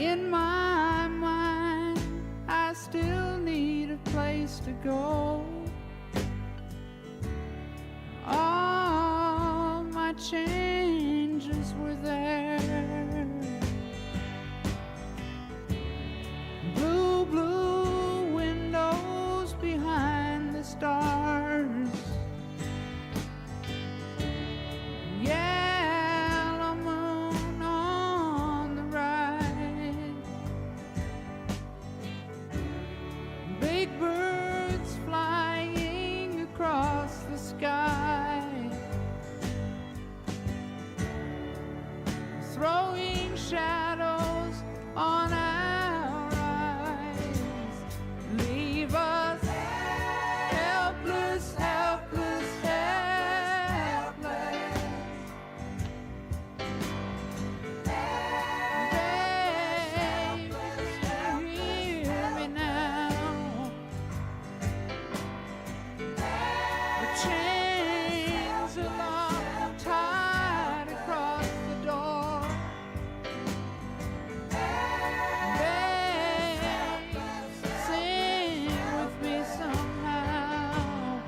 In my mind, I still need a place to go. All my changes were there. Blue, blue windows behind the stars. Yellow moon on the right. Big birds flying across the sky, throwing shadows on our eyes. Leave us helpless, helpless, helpless. Baby, hear me now. The chains are locked tight across the door. Babe, sing with me somehow.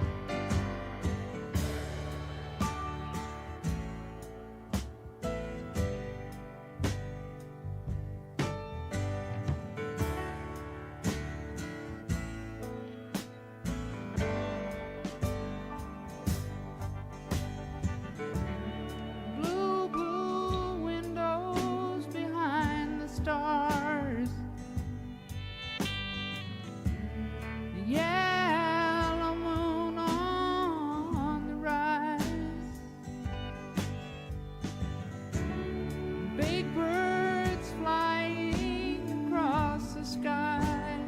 Blue, blue windows behind the stars. Yellow moon on the rise. Big birds flying across the sky,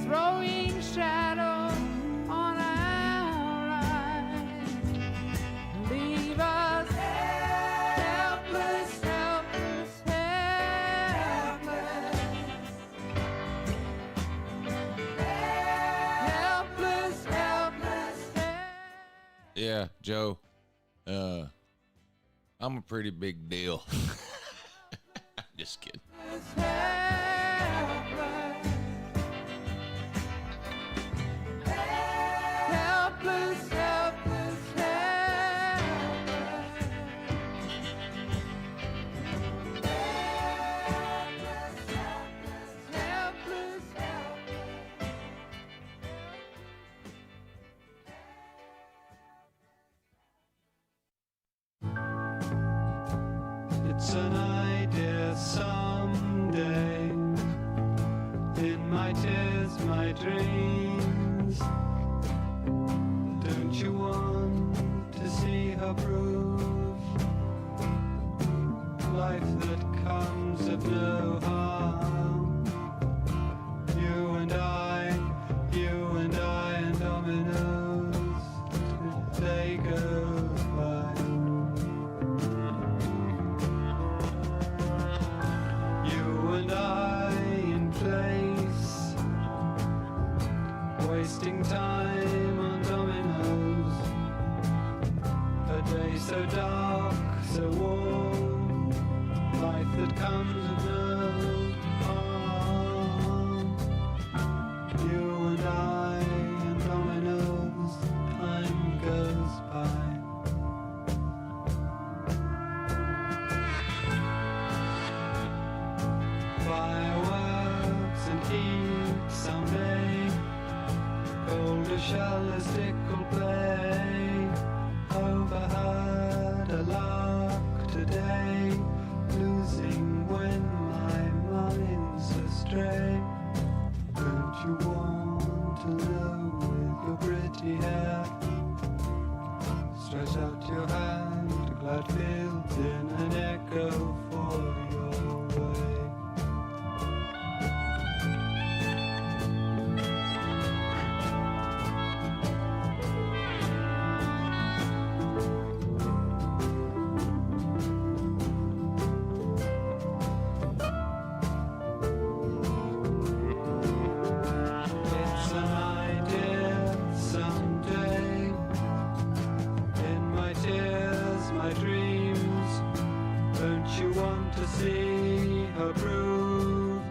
throwing shadows on our eyes. Leave us helpless, helpless, helpless. Helpless, helpless, helpless. Yeah, Joe. I'm a pretty big deal. Just kidding. Helpless, helpless, helpless. Helpless, It's an idea someday. In my tears, my dreams. Don't you want to see her prove life that comes of no harm? You and I and dominoes, they go by. You and I in place, wasting time on dominoes. A day so dark, so warm, life that comes with no harm. You and I and dominoes, time goes by. Fireworks and heat someday, colder shell a stickle play. Overheard a lark today, losing when my mind's astray. Don't you want to know with your pretty hair? Stretch out your hand to glad fields in an echo for your way. you want to see her prove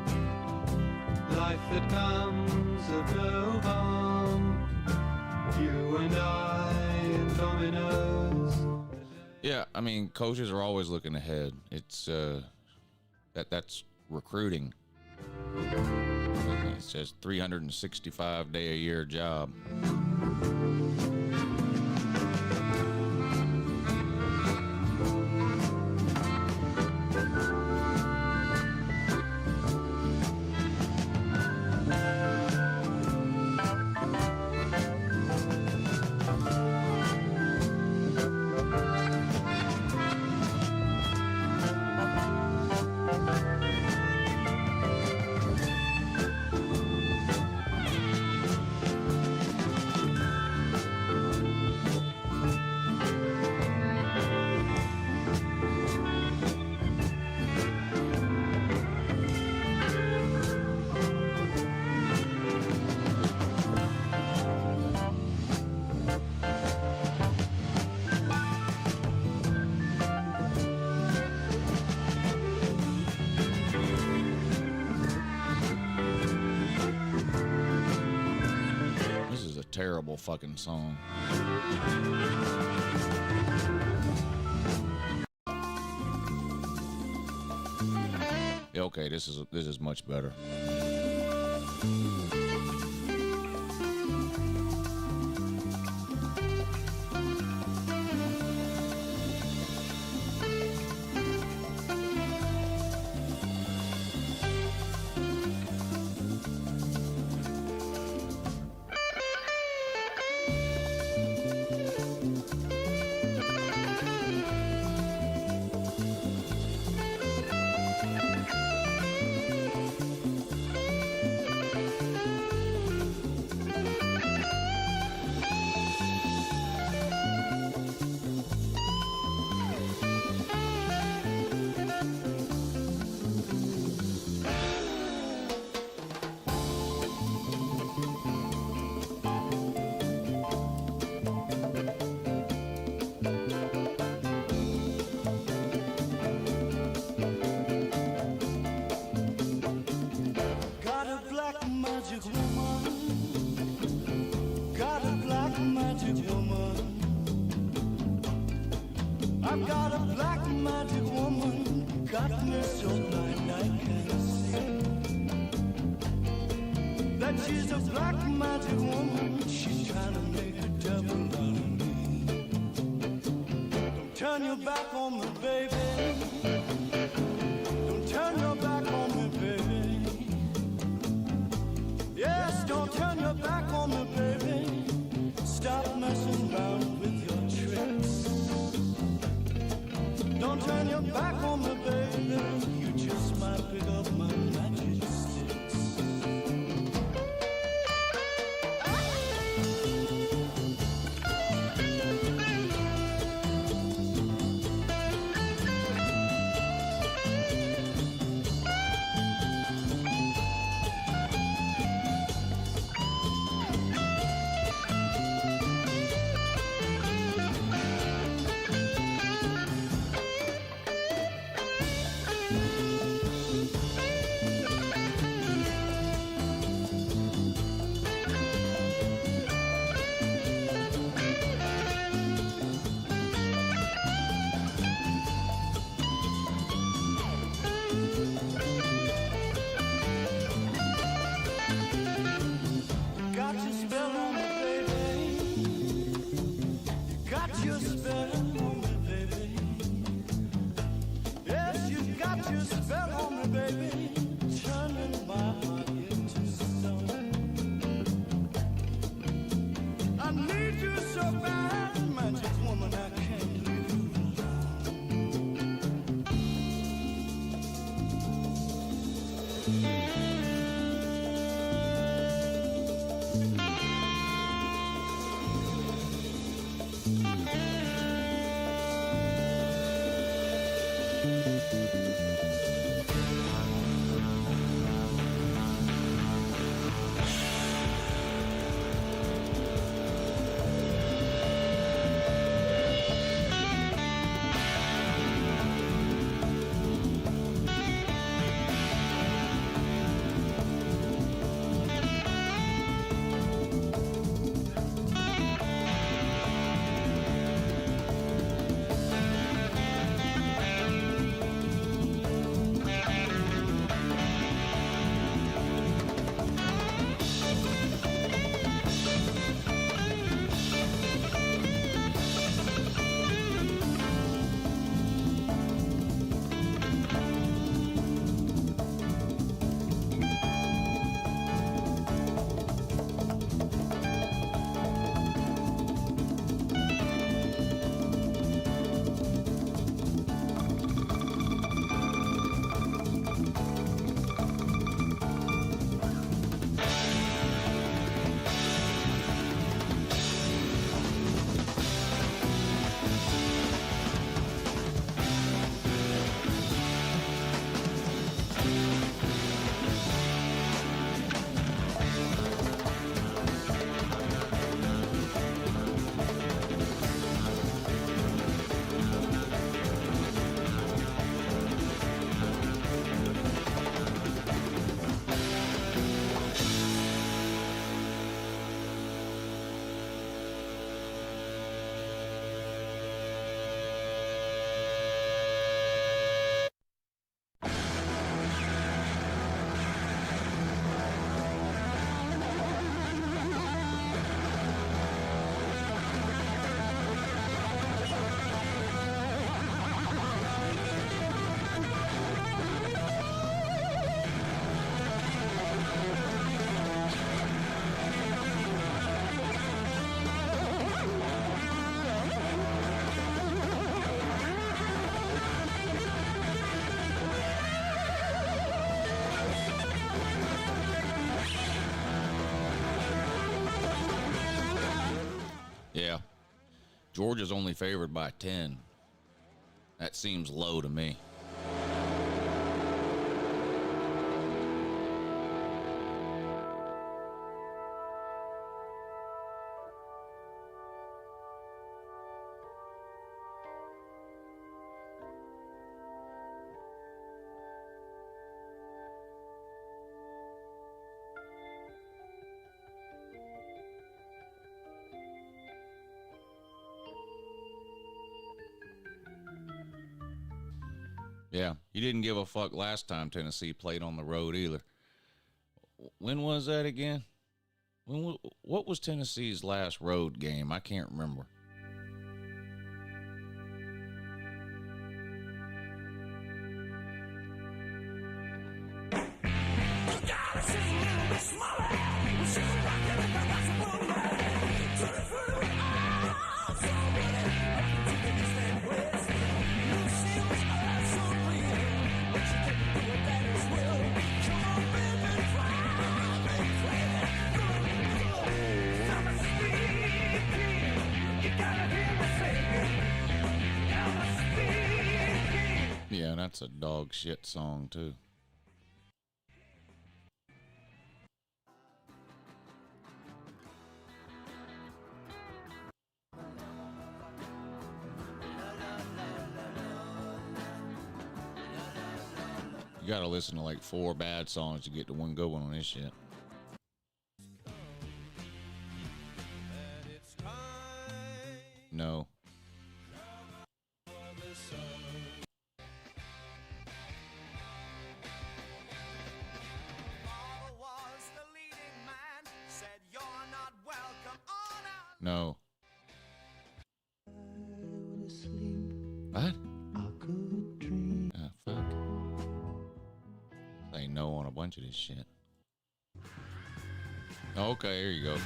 life that comes of no harm. You and I in dominoes. Yeah, I mean, coaches are always looking ahead. It's that's recruiting. It says 365-day-a-year job. Terrible fucking song. Yeah, okay, this is much better. I've got a black magic woman, got me so blind I can't see. That she's a black magic woman, she's trying to make a devil out of me. Don't turn your back on me, baby. Don't turn your back on me, baby. Yes, don't turn your back on me, baby. Stop messing around with your tricks. Don't turn your back on me, baby. You just might pick up my magic sticks. Georgia's only favored by 10. That seems low to me. Yeah, you didn't give a fuck last time Tennessee played on the road either. When was that again? What was Tennessee's last road game? I can't remember. Yeah, that's a dog shit song too. You gotta listen to like 4 bad songs to get to one good one on this shit. No. No. What? Ah, fuck. Say no on a bunch of this shit. Okay, here you go.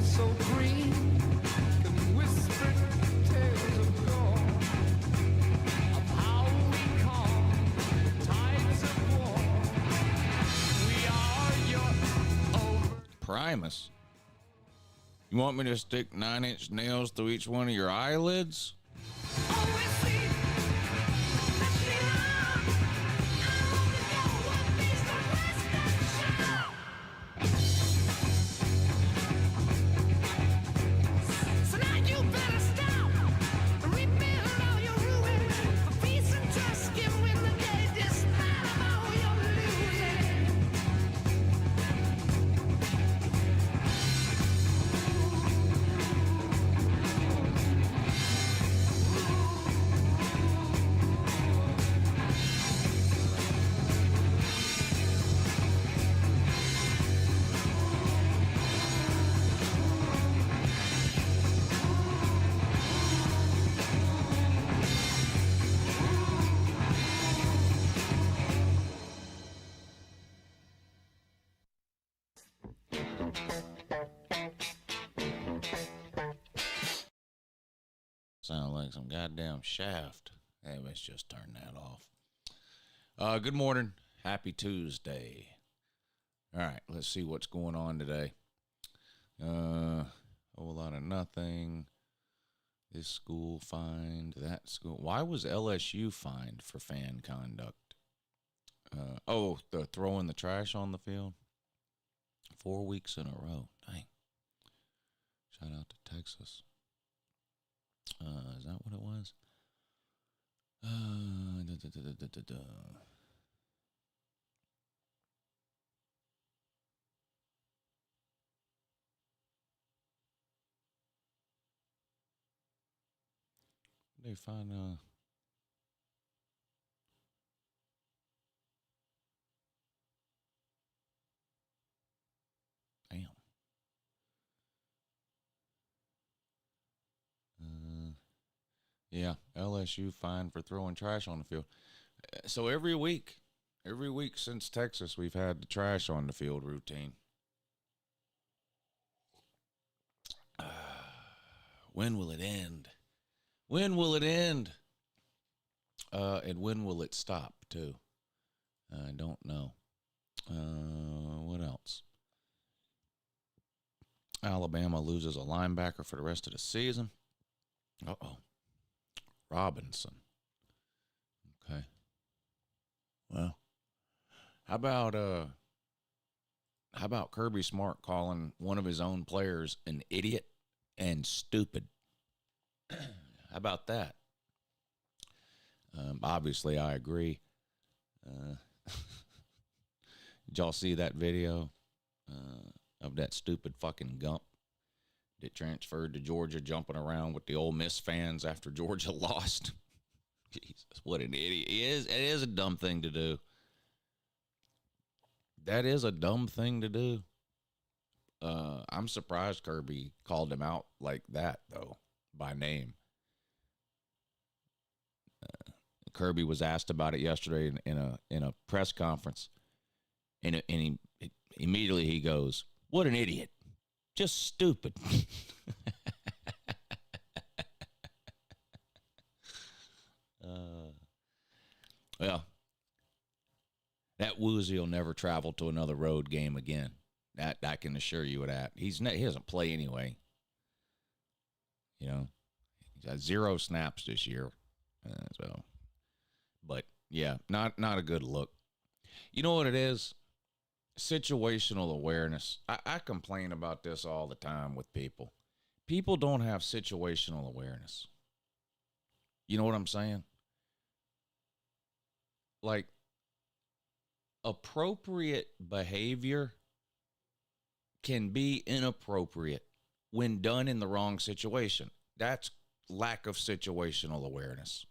So green, can whisper tales of gold, of how we calm tides of war. We are your over. Primus. You want me to stick 9-inch nails through each one of your eyelids? Always see, let me love. I want to know what makes the rest of show. So now you better stop. Rebuild all your ruin. For peace and trust, give win the day. Despite of all you're losing. Sound like some goddamn Shaft. Hey, let's just turn that off. Good morning. Happy Tuesday. All right, let's see what's going on today. A whole lot of nothing. This school fined, that school. Why was LSU fined for fan conduct? The throwing the trash on the field. 4 weeks in a row. Dang. Shout out to Texas. Is that what it was? They find damn. Yeah, LSU fined for throwing trash on the field. So every week since Texas, we've had the trash on the field routine. When will it end? When will it end? And when will it stop, too? I don't know. What else? Alabama loses a linebacker for the rest of the season. Uh-oh. Robinson. Okay. Well, how about Kirby Smart calling one of his own players an idiot and stupid? How about that? Obviously, I agree. Did y'all see that video of that stupid fucking Gump that transferred to Georgia jumping around with the Ole Miss fans after Georgia lost? Jesus, what an idiot he is. It is a dumb thing to do. That is a dumb thing to do. I'm surprised Kirby called him out like that, though, by name. Kirby was asked about it yesterday in a press conference, and he immediately he goes, "What an idiot! Just stupid." Well, that Woozy will never travel to another road game again. That I can assure you of that. He doesn't play anyway. You know, he's got 0 snaps this year. But yeah, not a good look. You know what it is? Situational awareness. I complain about this all the time with people. People don't have situational awareness. You know what I'm saying? Like, appropriate behavior can be inappropriate when done in the wrong situation. That's lack of situational awareness.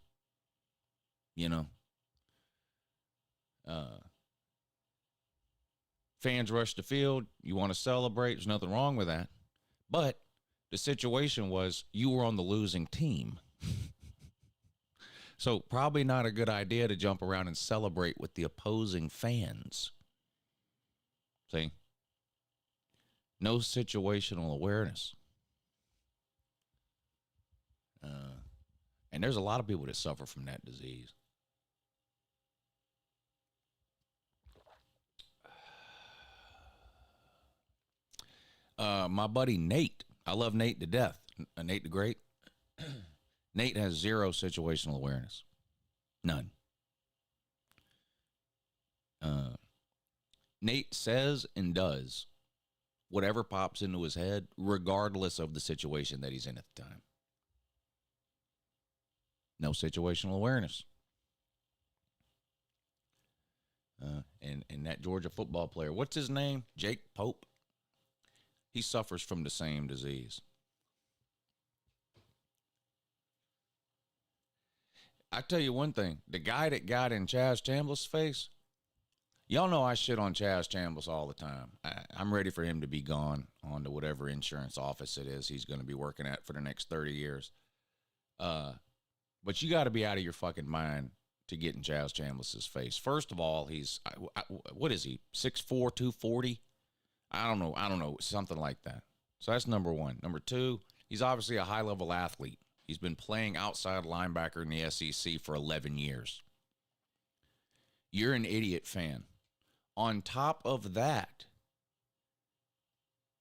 You know? Fans rush the field. You want to celebrate. There's nothing wrong with that. But the situation was you were on the losing team. So probably not a good idea to jump around and celebrate with the opposing fans. See? No situational awareness. And there's a lot of people that suffer from that disease. My buddy Nate, I love Nate to death. Nate the Great. Nate has 0 situational awareness. None. Nate says and does whatever pops into his head, regardless of the situation that he's in at the time. No situational awareness. And that Georgia football player, what's his name? Jake Pope. He suffers from the same disease. I tell you one thing, the guy that got in Chaz Chambliss' face, y'all know I shit on Chaz Chambliss all the time. I'm ready for him to be gone on to whatever insurance office it is he's going to be working at for the next 30 years. But you got to be out of your fucking mind to get in Chaz Chambliss' face. First of all, he's, what is he, 6'4", 240? I don't know, something like that. So that's number one. Number two, he's obviously a high-level athlete. He's been playing outside linebacker in the SEC for 11 years. You're an idiot fan. On top of that,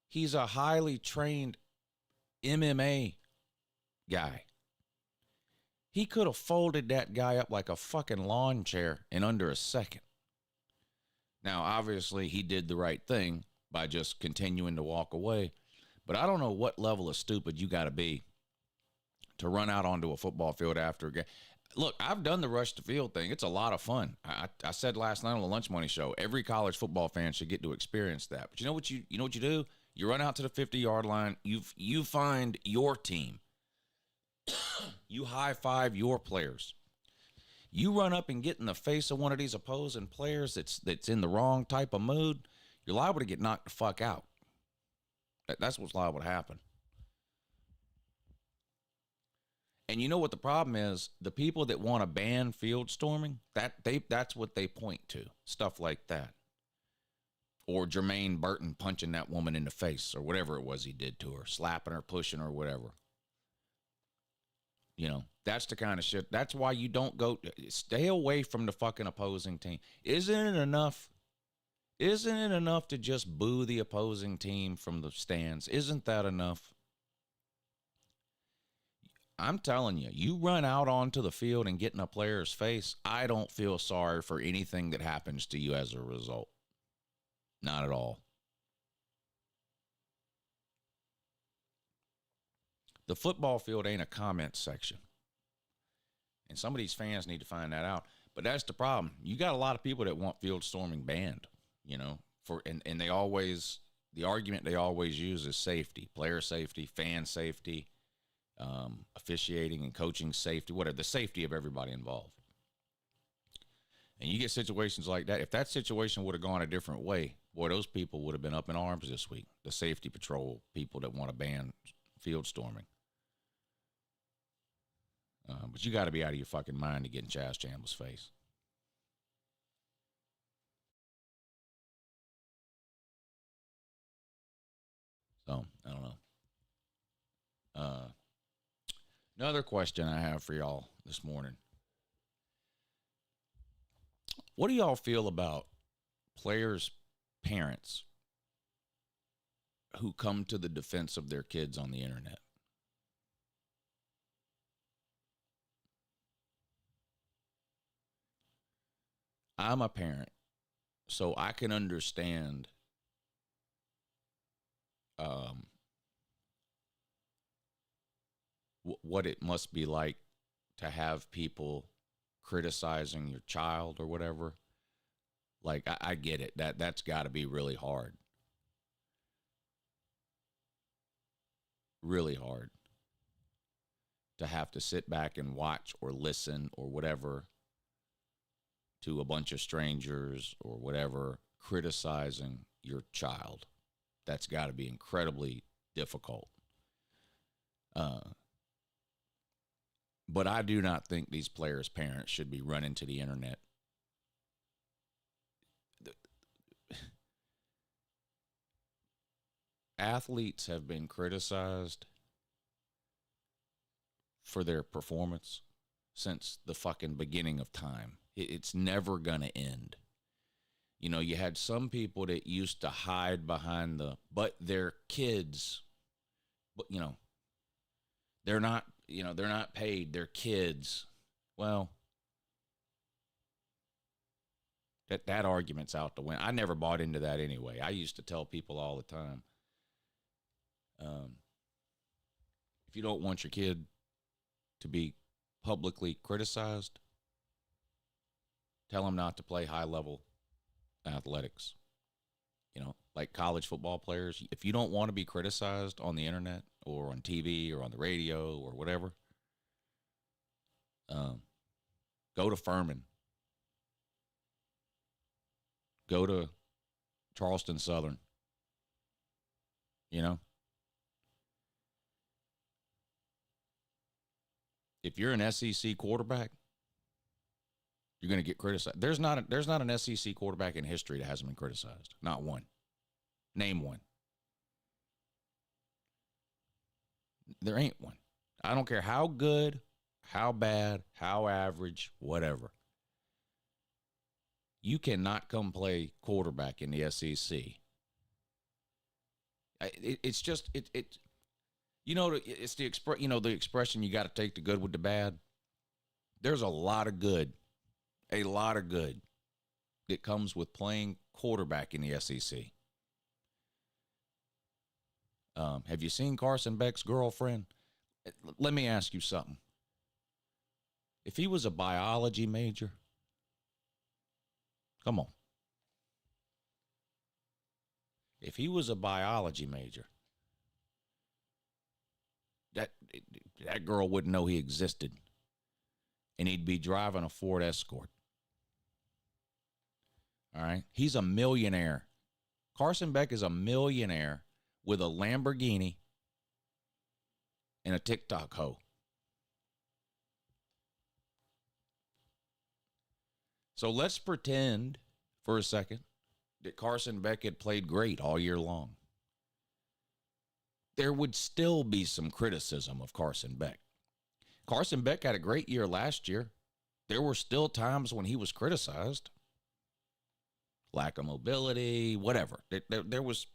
he's a highly trained MMA guy. He could have folded that guy up like a fucking lawn chair in under a second. Now, obviously, he did the right thing by just continuing to walk away. But I don't know what level of stupid you got to be to run out onto a football field after a game. Look, I've done the rush to field thing. It's a lot of fun. I said last night on the Lunch Money Show, every college football fan should get to experience that. But you know what you do? You run out to the 50-yard line. You find your team. You high-five your players. You run up and get in the face of one of these opposing players that's in the wrong type of mood, you're liable to get knocked the fuck out. That's what's liable to happen. And you know what the problem is? The people that want to ban field storming, that's what they point to. Stuff like that. Or Jermaine Burton punching that woman in the face or whatever it was he did to her, slapping her, pushing her, whatever. You know, That's the kind of shit. That's why you don't go. Stay away from the fucking opposing team. Isn't it enough? Isn't it enough to just boo the opposing team from the stands? Isn't that enough? I'm telling you, you run out onto the field and get in a player's face, I don't feel sorry for anything that happens to you as a result. Not at all. The football field ain't a comment section. And some of these fans need to find that out. But that's the problem. You got a lot of people that want field storming banned, you know, and they always, the argument they always use is safety, player safety, fan safety, officiating and coaching safety, whatever, the safety of everybody involved. And you get situations like that. If that situation would have gone a different way, boy, those people would have been up in arms this week. The safety patrol people that want to ban field storming. But you got to be out of your fucking mind to get in Chaz Chandler's face. So, I don't know. Another question I have for y'all this morning. What do y'all feel about players' parents who come to the defense of their kids on the internet? I'm a parent, so I can understand what it must be like to have people criticizing your child or whatever. Like, I get it. That's got to be really hard. Really hard to have to sit back and watch or listen or whatever to a bunch of strangers or whatever criticizing your child. That's got to be incredibly difficult. But I do not think these players' parents should be running to the internet. Athletes have been criticized for their performance since the fucking beginning of time. It's never going to end. You know, you had some people that used to hide behind but their kids, but, you know, they're not paid, they're kids. Well, that argument's out the window. I never bought into that anyway. I used to tell people all the time, if you don't want your kid to be publicly criticized, tell them not to play high-level athletics. You know, like college football players. If you don't want to be criticized on the internet or on TV or on the radio or whatever, go to Furman. Go to Charleston Southern. You know? If you're an SEC quarterback, you're going to get criticized. There's not an SEC quarterback in history that hasn't been criticized. Not one. Name one. There ain't one. I don't care how good, how bad, how average, whatever. You cannot come play quarterback in the SEC. It's just you know, it's the expression, you got to take the good with the bad. There's a lot of good that comes with playing quarterback in the SEC. Have you seen Carson Beck's girlfriend? Let me ask you something. If he was a biology major, come on. If he was a biology major, that girl wouldn't know he existed, and he'd be driving a Ford Escort. All right? He's a millionaire. Carson Beck is a millionaire with a Lamborghini and a TikTok hoe. So let's pretend for a second that Carson Beck had played great all year long. There would still be some criticism of Carson Beck. Carson Beck had a great year last year. There were still times when he was criticized. Lack of mobility, whatever. There was,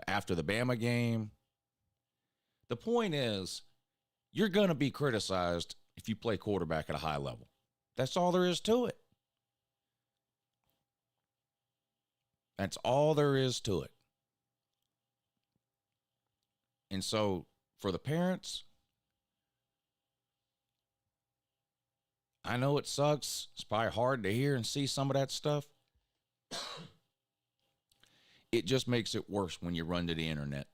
after the Bama game. The point is, you're going to be criticized if you play quarterback at a high level. That's all there is to it. That's all there is to it. And so, for the parents, I know it sucks. It's probably hard to hear and see some of that stuff. It just makes it worse when you run to the internet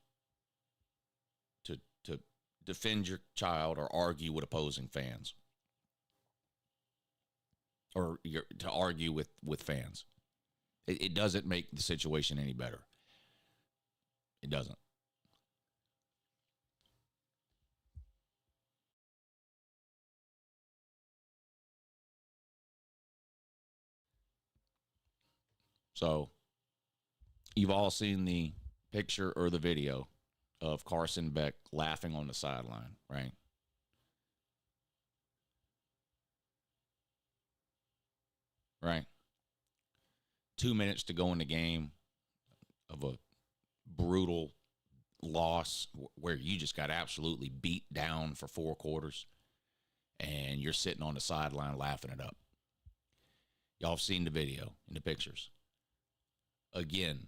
to defend your child or argue with opposing fans. Or to argue with fans. It doesn't make the situation any better. It doesn't. So, you've all seen the picture or the video of Carson Beck laughing on the sideline, right? Right? 2 minutes to go in the game of a brutal loss where you just got absolutely beat down for 4 quarters, and you're sitting on the sideline laughing it up. Y'all have seen the video and the pictures. Again,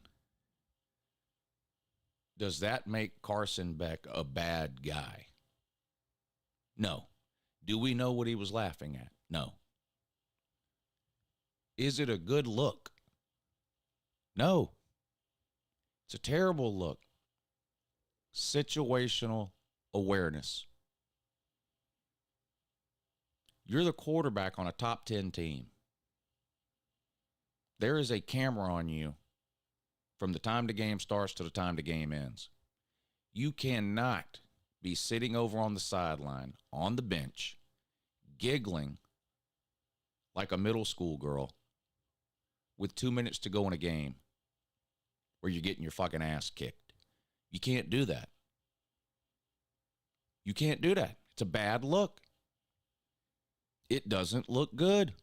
does that make Carson Beck a bad guy? No. Do we know what he was laughing at? No. Is it a good look? No. It's a terrible look. Situational awareness. You're the quarterback on a top 10 team. There is a camera on you from the time the game starts to the time the game ends. You cannot be sitting over on the sideline, on the bench, giggling like a middle school girl with 2 minutes to go in a game where you're getting your fucking ass kicked. You can't do that. You can't do that. It's a bad look. It doesn't look good.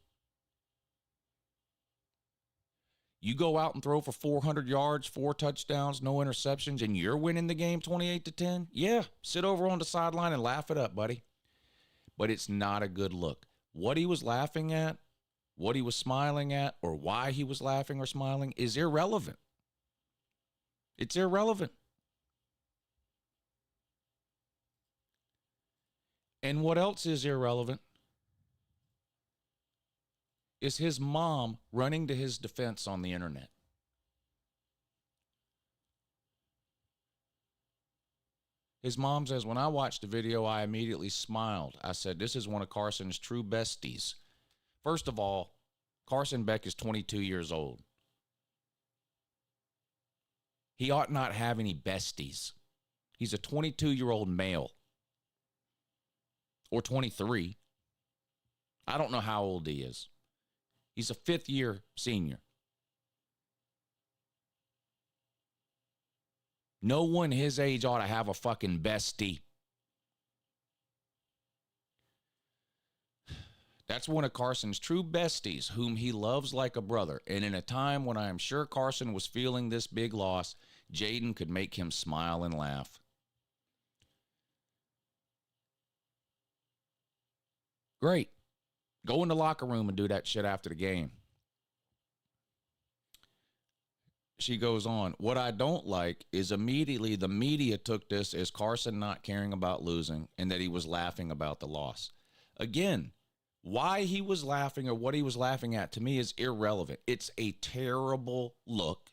You go out and throw for 400 yards, 4 touchdowns, no interceptions, and you're winning the game 28-10? Yeah, sit over on the sideline and laugh it up, buddy. But it's not a good look. What he was laughing at, what he was smiling at, or why he was laughing or smiling is irrelevant. It's irrelevant. And what else is irrelevant is his mom running to his defense on the internet. His mom says, when I watched the video, I immediately smiled. I said, this is one of Carson's true besties. First of all, Carson Beck is 22 years old. He ought not have any besties. He's a 22-year-old male. Or 23. I don't know how old he is. He's a 5th-year senior. No one his age ought to have a fucking bestie. That's one of Carson's true besties, whom he loves like a brother. And in a time when I am sure Carson was feeling this big loss, Jaden could make him smile and laugh. Great. Go in the locker room and do that shit after the game. She goes on, what I don't like is immediately the media took this as Carson not caring about losing and that he was laughing about the loss. Again, why he was laughing or what he was laughing at to me is irrelevant. It's a terrible look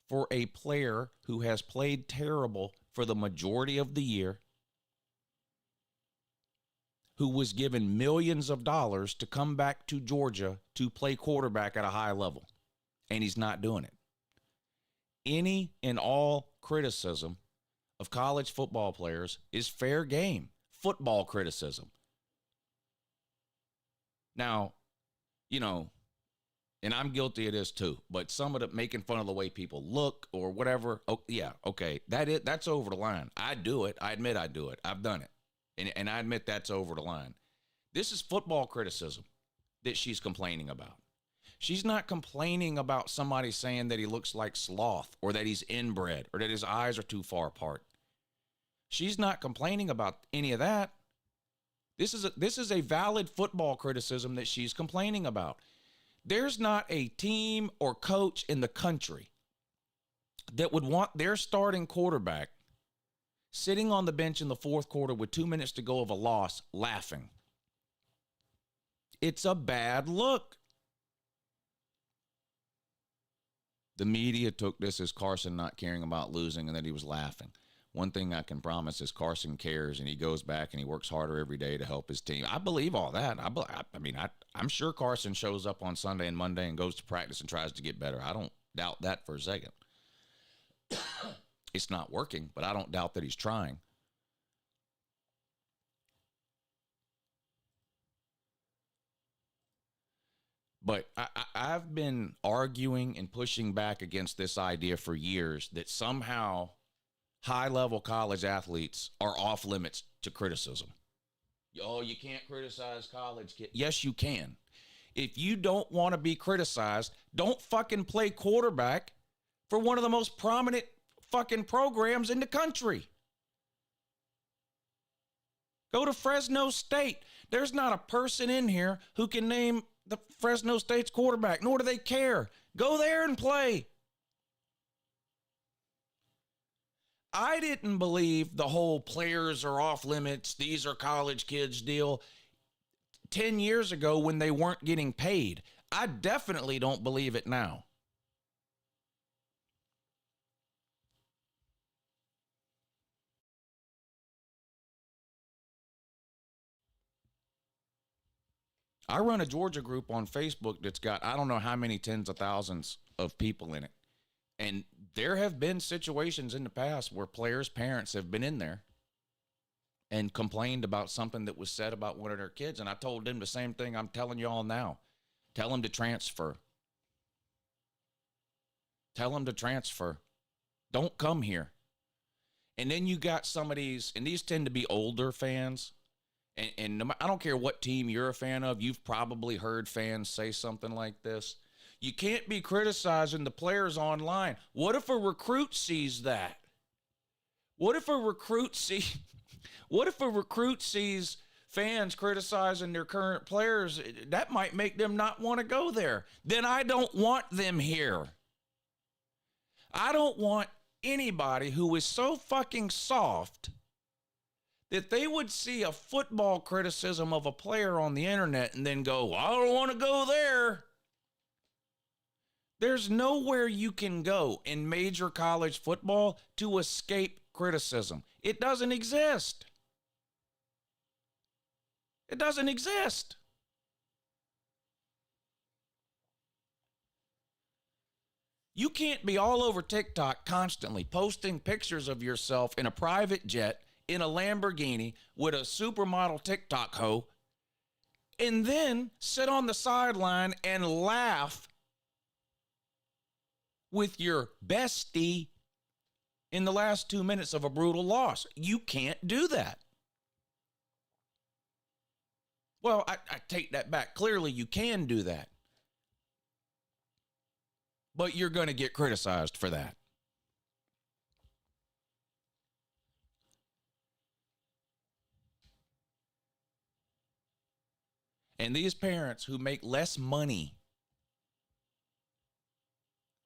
for a player who has played terrible for the majority of the year, who was given millions of dollars to come back to Georgia to play quarterback at a high level, and he's not doing it. Any and all criticism of college football players is fair game. Football criticism. Now, you know, and I'm guilty of this too, but some of the making fun of the way people look or whatever, oh, yeah, okay, that's over the line. I do it. I admit I do it. I've done it. And I admit that's over the line. This is football criticism that she's complaining about. She's not complaining about somebody saying that he looks like sloth or that he's inbred or that his eyes are too far apart. She's not complaining about any of that. This is a valid football criticism that she's complaining about. There's not a team or coach in the country that would want their starting quarterback sitting on the bench in the fourth quarter with 2 minutes to go of a loss laughing. It's a bad look. The media took this as Carson not caring about losing and that he was laughing. One thing I can promise is Carson cares, and he goes back and he works harder every day to help his team. I believe all that. I'm sure Carson shows up on Sunday and Monday and goes to practice and tries to get better. I don't doubt that for a second. It's not working, but I don't doubt that he's trying. But I've been arguing and pushing back against this idea for years that somehow high-level college athletes are off limits to criticism. Oh, you can't criticize college kids. Yes, you can. If you don't want to be criticized, don't fucking play quarterback for one of the most prominent fucking programs in the country. Go to Fresno State. There's not a person in here who can name the Fresno State's quarterback, nor do they care. Go there and play. I didn't believe the whole players are off limits, these are college kids deal 10 years ago when they weren't getting paid. I definitely don't believe it now. I run a Georgia group on Facebook that's got, I don't know how many tens of thousands of people in it. And there have been situations in the past where players' parents have been in there and complained about something that was said about one of their kids. And I told them the same thing I'm telling you all now. Tell them to transfer. Tell them to transfer. Don't come here. And then you got some of these, and these tend to be older fans. And I don't care what team you're a fan of, you've probably heard fans say something like this. You can't be criticizing the players online. What if a recruit sees that? What if a recruit sees fans criticizing their current players? That might make them not want to go there. Then I don't want them here. I don't want anybody who is so fucking soft that they would see a football criticism of a player on the internet and then go, I don't want to go there. There's nowhere you can go in major college football to escape criticism. It doesn't exist. It doesn't exist. You can't be all over TikTok constantly posting pictures of yourself in a private jet, in a Lamborghini, with a supermodel TikTok hoe, and then sit on the sideline and laugh with your bestie in the last 2 minutes of a brutal loss. You can't do that. Well, I take that back. Clearly, you can do that. But you're going to get criticized for that. And these parents who make less money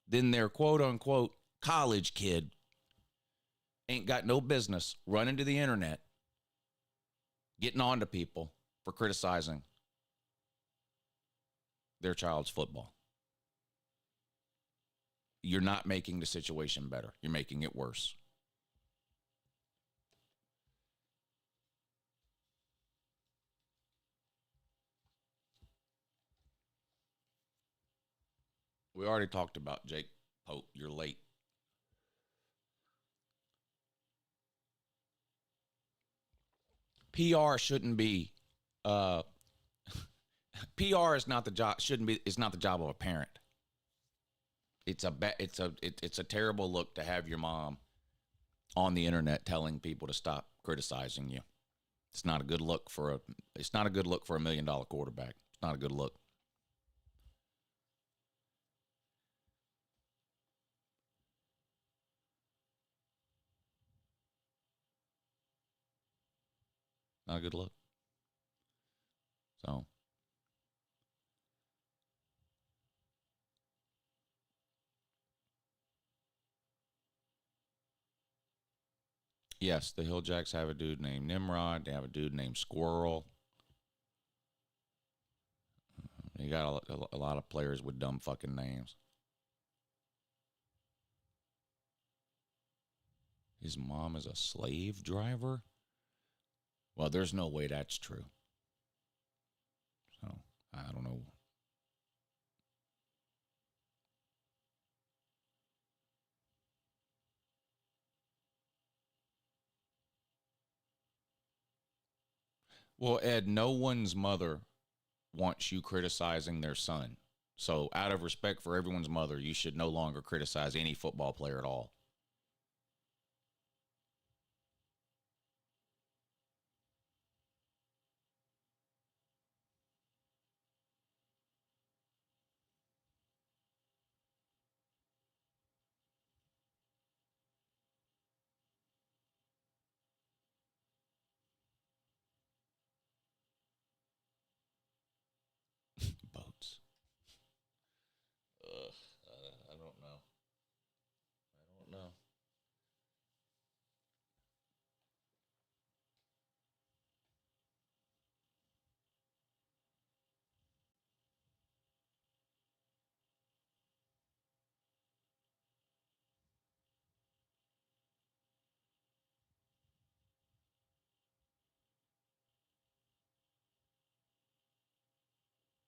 than their quote-unquote college kid ain't got no business running to the internet, getting on to people for criticizing their child's football. You're not making the situation better. You're making it worse. We already talked about Jake Pope. You're late. PR shouldn't be. PR is not the job. Shouldn't be. It's not the job of a parent. It's a terrible look to have your mom on the internet telling people to stop criticizing you. It's not a good look for a $1 million quarterback. It's not a good look. Not a good look. So yes, the Hill Jacks have a dude named Nimrod. They have a dude named Squirrel. You got a lot of players with dumb fucking names. His mom is a slave driver? Well, there's no way that's true. So, I don't know. Well, Ed, no one's mother wants you criticizing their son. So, out of respect for everyone's mother, you should no longer criticize any football player at all. Boats. I don't know. I don't know.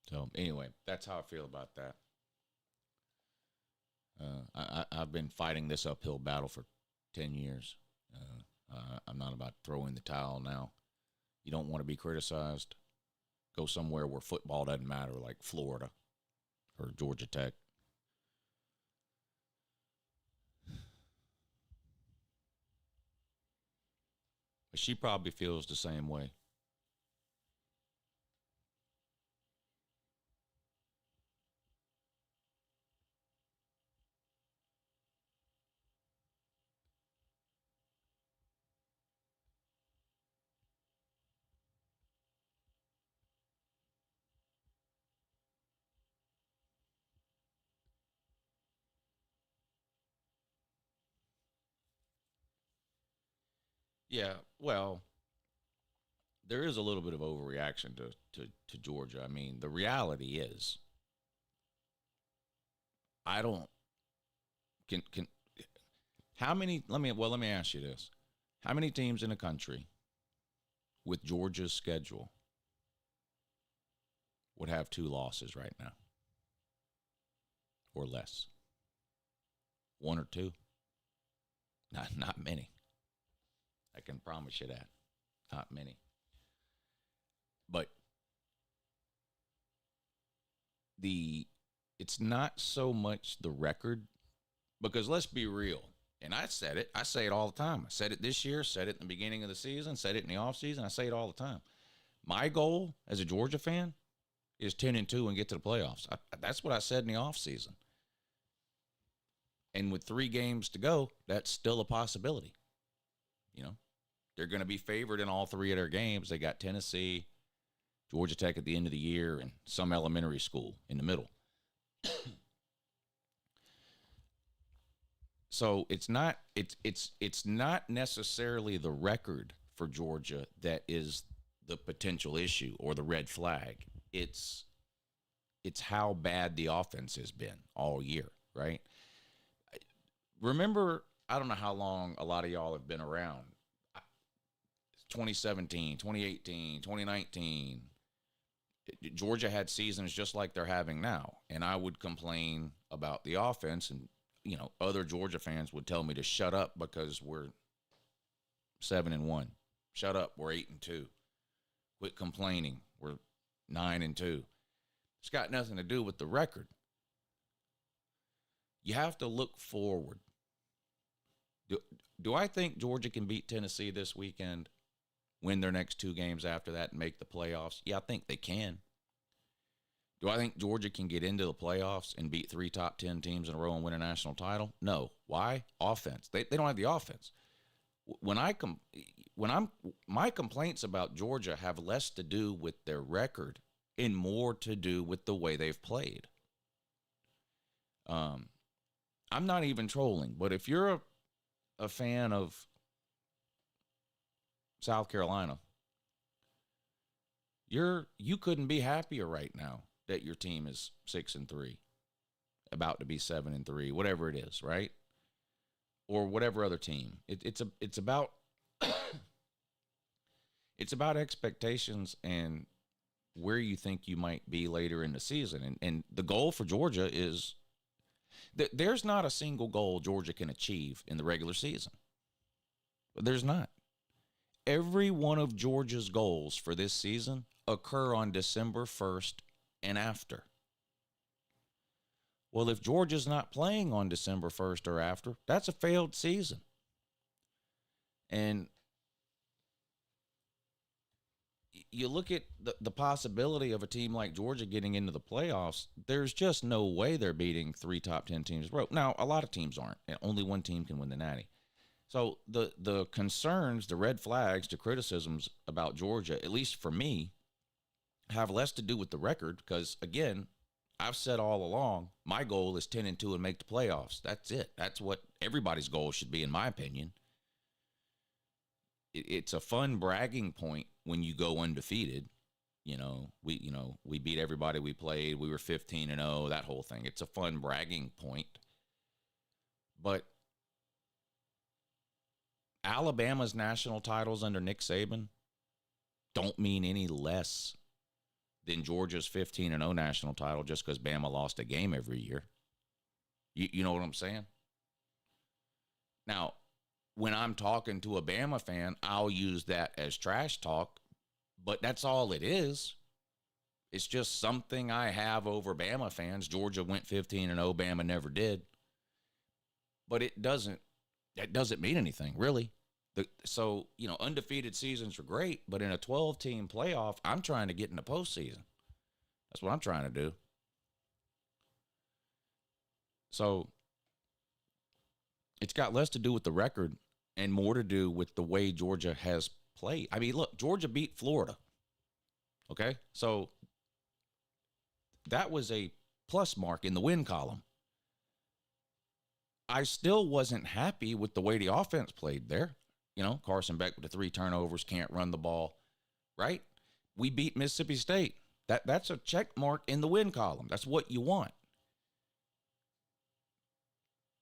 So, anyway, that's how I feel about that. I've been fighting this uphill battle for 10 years. I'm not about throwing the towel now. You don't want to be criticized? Go somewhere where football doesn't matter, like Florida or Georgia Tech. But she probably feels the same way. Yeah, well, there is a little bit of overreaction to Georgia. I mean, the reality is, I don't can how many? Let me ask you this: how many teams in the country with Georgia's schedule would have 2 losses right now or less? 1 or 2? Not many. I can promise you that. Not many. But it's not so much the record, because let's be real. And I said it. I say it all the time. I said it this year, said it in the beginning of the season, said it in the offseason. I say it all the time. My goal as a Georgia fan is 10-2 and get to the playoffs. That's what I said in the offseason. And with 3 games to go, that's still a possibility. You know, they're going to be favored in all 3 of their games. They got Tennessee, Georgia Tech at the end of the year, and some elementary school in the middle. So it's not necessarily the record for Georgia that is the potential issue or the red flag. It's how bad the offense has been all year, right? Remember, I don't know how long a lot of y'all have been around. 2017, 2018, 2019. Georgia had seasons just like they're having now. And I would complain about the offense, and other Georgia fans would tell me to shut up because we're 7-1. Shut up, we're 8-2. Quit complaining, we're 9-2. It's got nothing to do with the record. You have to look forward. Do I think Georgia can beat Tennessee this weekend? win their next 2 games after that and make the playoffs? Yeah, I think they can. Do I think Georgia can get into the playoffs and beat 3 top 10 teams in a row and win a national title? No. Why? Offense. They don't have the offense. My complaints about Georgia have less to do with their record and more to do with the way they've played. I'm not even trolling, but if you're a fan of South Carolina, you couldn't be happier right now that your team is 6-3, about to be 7-3, whatever it is, right? Or whatever other team. It's about it's about expectations and where you think you might be later in the season. And the goal for Georgia is that there's not a single goal Georgia can achieve in the regular season. There's not. Every one of Georgia's goals for this season occur on December 1st and after. Well, if Georgia's not playing on December 1st or after, that's a failed season. And you look at the possibility of a team like Georgia getting into the playoffs, there's just no way they're beating 3 top 10 teams in a row. Now, a lot of teams aren't. Only one team can win the Natty. So the concerns, the red flags, the criticisms about Georgia, at least for me, have less to do with the record because, again, I've said all along, my goal is 10-2 and make the playoffs. That's it. That's what everybody's goal should be, in my opinion. It's a fun bragging point when you go undefeated. We beat everybody we played. We were 15-0, that whole thing. It's a fun bragging point. But Alabama's national titles under Nick Saban don't mean any less than Georgia's 15-0 national title just because Bama lost a game every year. You know what I'm saying? Now, when I'm talking to a Bama fan, I'll use that as trash talk, but that's all it is. It's just something I have over Bama fans. Georgia went 15-0, Bama never did. But it doesn't mean anything, really. So, undefeated seasons are great, but in a 12-team playoff, I'm trying to get in the postseason. That's what I'm trying to do. So it's got less to do with the record and more to do with the way Georgia has played. I mean, look, Georgia beat Florida. Okay? So that was a plus mark in the win column. I still wasn't happy with the way the offense played there. Carson Beck with the 3 turnovers, can't run the ball, right? We beat Mississippi State. That's a check mark in the win column. That's what you want.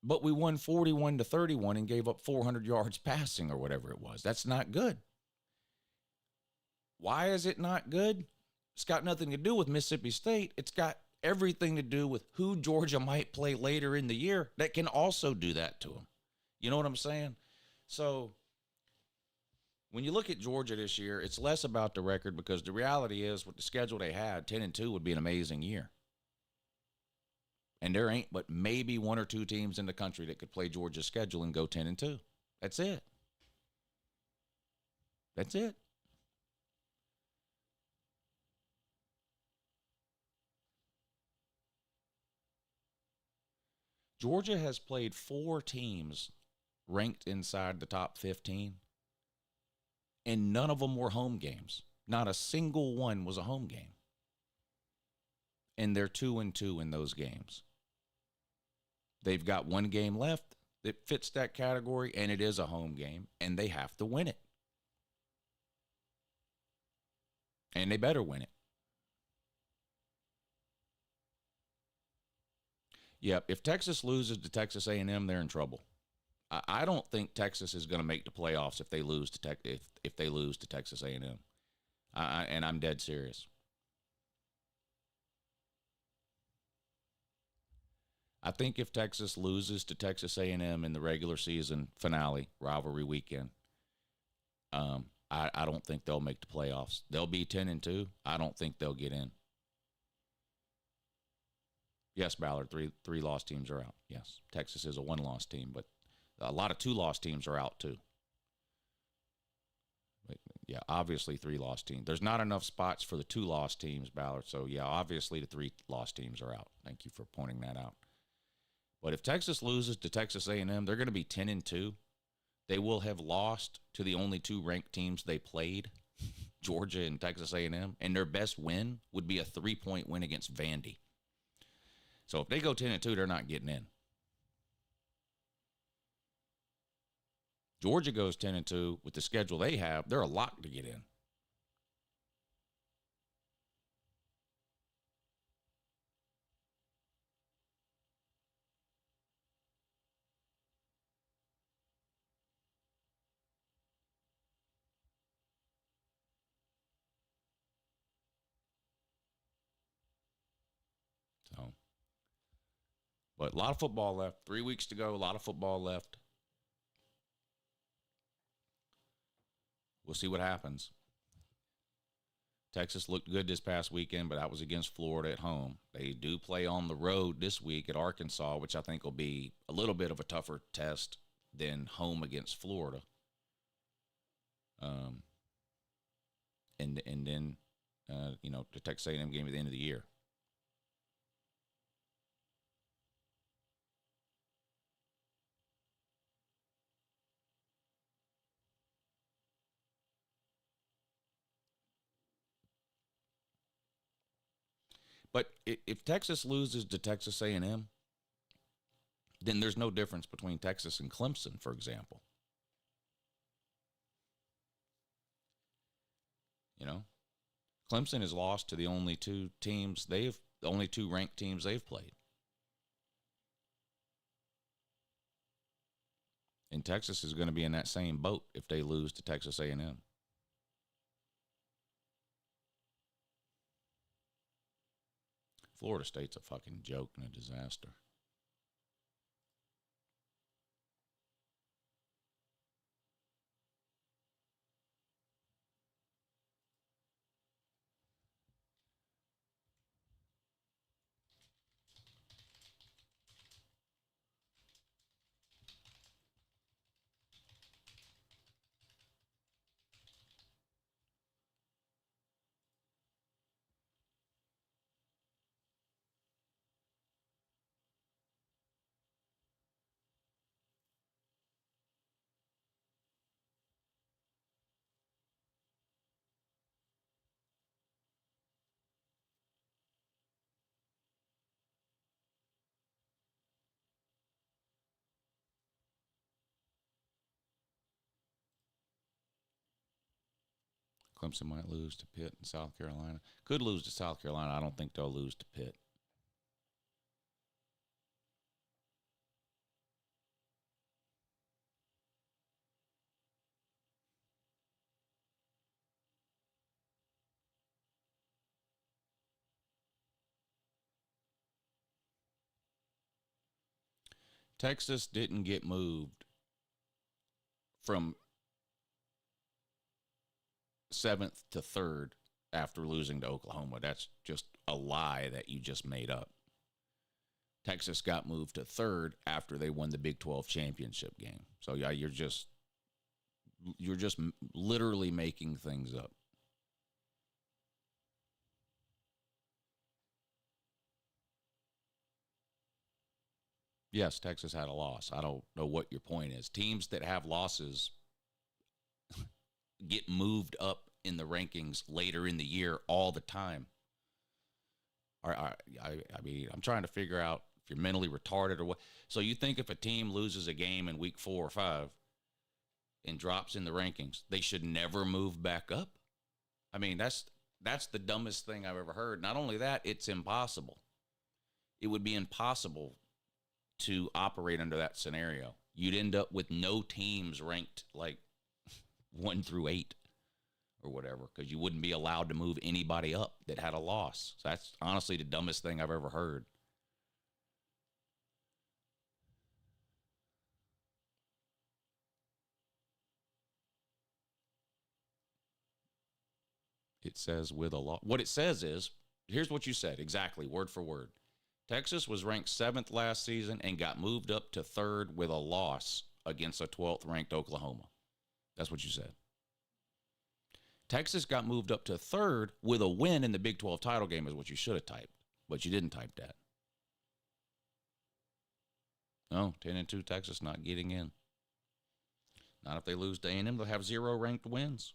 But we won 41-31 and gave up 400 yards passing or whatever it was. That's not good. Why is it not good? It's got nothing to do with Mississippi State. It's got everything to do with who Georgia might play later in the year that can also do that to them. You know what I'm saying? So when you look at Georgia this year, it's less about the record because the reality is with the schedule they had, 10-2 would be an amazing year. And there ain't but maybe 1 or 2 teams in the country that could play Georgia's schedule and go 10-2. That's it. That's it. Georgia has played 4 teams ranked inside the top 15, and none of them were home games. Not a single one was a home game. And they're 2-2 in those games. They've got 1 game left that fits that category, and it is a home game, and they have to win it. And they better win it. Yep, if Texas loses to Texas A&M, they're in trouble. I don't think Texas is going to make the playoffs if they lose to if they lose to Texas A&M. And I'm dead serious. I think if Texas loses to Texas A&M in the regular season finale, rivalry weekend, I don't think they'll make the playoffs. They'll be 10-2. I don't think they'll get in. Yes, Ballard, three lost teams are out. Yes, Texas is a 1-loss team, but a lot of 2-loss teams are out too. But Yeah, obviously 3 lost teams. There's not enough spots for the 2 lost teams, Ballard. So, yeah, obviously the 3 lost teams are out. Thank you for pointing that out. But if Texas loses to Texas A&M, they're going to be 10-2. They will have lost to the only 2 ranked teams they played, Georgia and Texas A&M, and their best win would be a 3-point win against Vandy. So if they go 10-2, they're not getting in. Georgia goes 10-2 with the schedule they have, they're a lock to get in. So, but a lot of football left. 3 weeks to go, a lot of football left. We'll see what happens. Texas looked good this past weekend, but that was against Florida at home. They do play on the road this week at Arkansas, which I think will be a little bit of a tougher test than home against Florida. And then, the Texas A&M game at the end of the year. But if Texas loses to Texas A&M, then there's no difference between Texas and Clemson, for example. Clemson has lost to the only 2 ranked teams they've played. And Texas is going to be in that same boat if they lose to Texas A&M. Florida State's a fucking joke and a disaster. Clemson might lose to Pitt in South Carolina. Could lose to South Carolina. I don't think they'll lose to Pitt. Texas didn't get moved from 7th to 3rd after losing to Oklahoma. That's just a lie that you just made up. Texas got moved to 3rd after they won the Big 12 championship game. So yeah, you're just literally making things up. Yes, Texas had a loss. I don't know what your point is. Teams that have losses get moved up in the rankings later in the year all the time. I mean, I'm trying to figure out if you're mentally retarded or what. So you think if a team loses a game in week 4 or 5 and drops in the rankings, they should never move back up? I mean, that's the dumbest thing I've ever heard. Not only that, it's impossible. It would be impossible to operate under that scenario. You'd end up with no teams ranked like 1 through 8 or whatever, because you wouldn't be allowed to move anybody up that had a loss. So that's honestly the dumbest thing I've ever heard. It says with a loss. What it says is, here's what you said exactly, word for word. Texas was ranked 7th last season and got moved up to 3rd with a loss against a 12th ranked Oklahoma. That's what you said. Texas got moved up to third with a win in the Big 12 title game is what you should have typed, but you didn't type that. No, 10-2 Texas not getting in. Not if they lose to A&M. They'll have 0 ranked wins.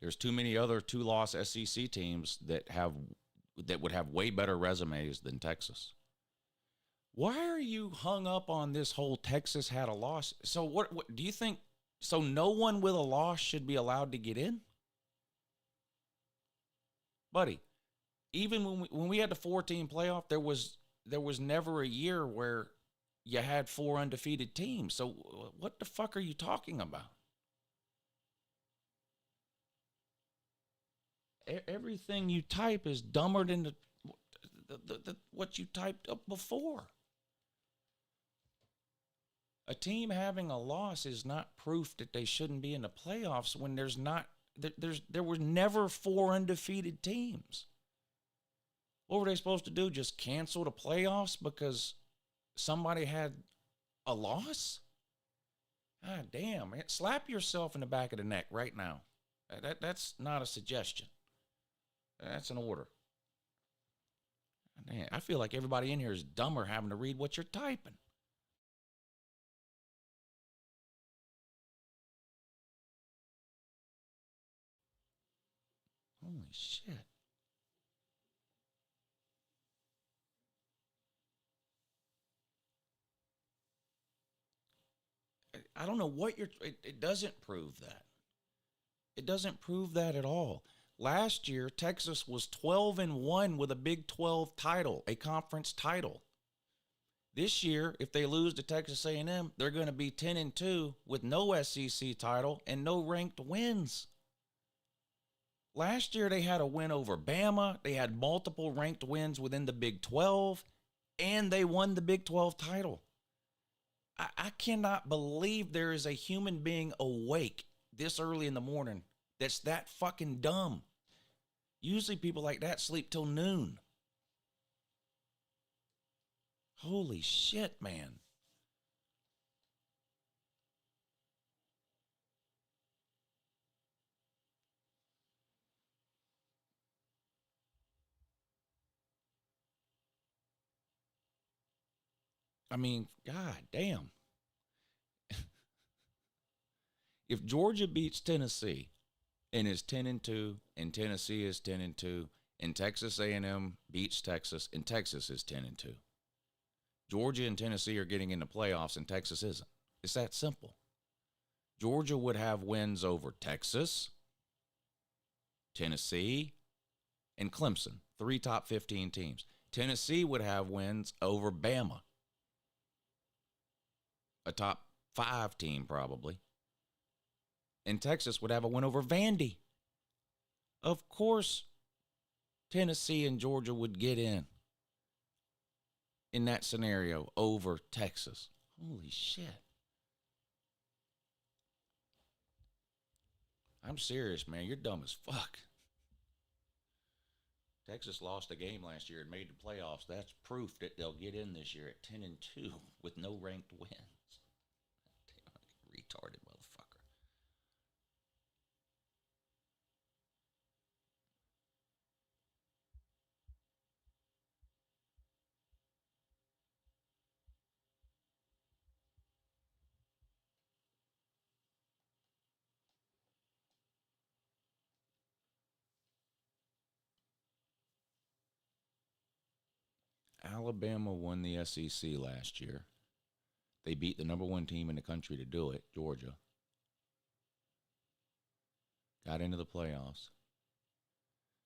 There's too many other 2-loss SEC teams that would have way better resumes than Texas. Why are you hung up on this whole Texas had a loss? So what do you think? So no one with a loss should be allowed to get in? Buddy, even when we had the 4-team playoff, there was never a year where you had 4 undefeated teams. So what the fuck are you talking about? Everything you type is dumber than what you typed up before. A team having a loss is not proof that they shouldn't be in the playoffs when there were never 4 undefeated teams. What were they supposed to do? Just cancel the playoffs because somebody had a loss? Ah, damn, man. Slap yourself in the back of the neck right now. That's not a suggestion. That's an order. Man, I feel like everybody in here is dumber having to read what you're typing. Holy shit. I don't know what it doesn't prove that. It doesn't prove that at all. Last year, Texas was 12-1 with a Big 12 title, a conference title. This year, if they lose to Texas A&M, they're going to be 10-2 with no SEC title and no ranked wins. Last year, they had a win over Bama. They had multiple ranked wins within the Big 12, and they won the Big 12 title. I cannot believe there is a human being awake this early in the morning that's that fucking dumb. Usually people like that sleep till noon. Holy shit, man. I mean, god damn. If Georgia beats Tennessee and is 10-2, and Tennessee is 10-2, and Texas A&M beats Texas, and Texas is 10-2, Georgia and Tennessee are getting in the playoffs, and Texas isn't. It's that simple. Georgia would have wins over Texas, Tennessee, and Clemson, 3 top 15 teams. Tennessee would have wins over Bama, a top 5 team probably. And Texas would have a win over Vandy. Of course, Tennessee and Georgia would get in that scenario over Texas. Holy shit. I'm serious, man. You're dumb as fuck. Texas lost a game last year and made the playoffs. That's proof that they'll get in this year at 10-2 with no ranked wins. Damn, retarded motherfucker. Alabama won the SEC last year. They beat the number 1 team in the country to do it, Georgia. Got into the playoffs.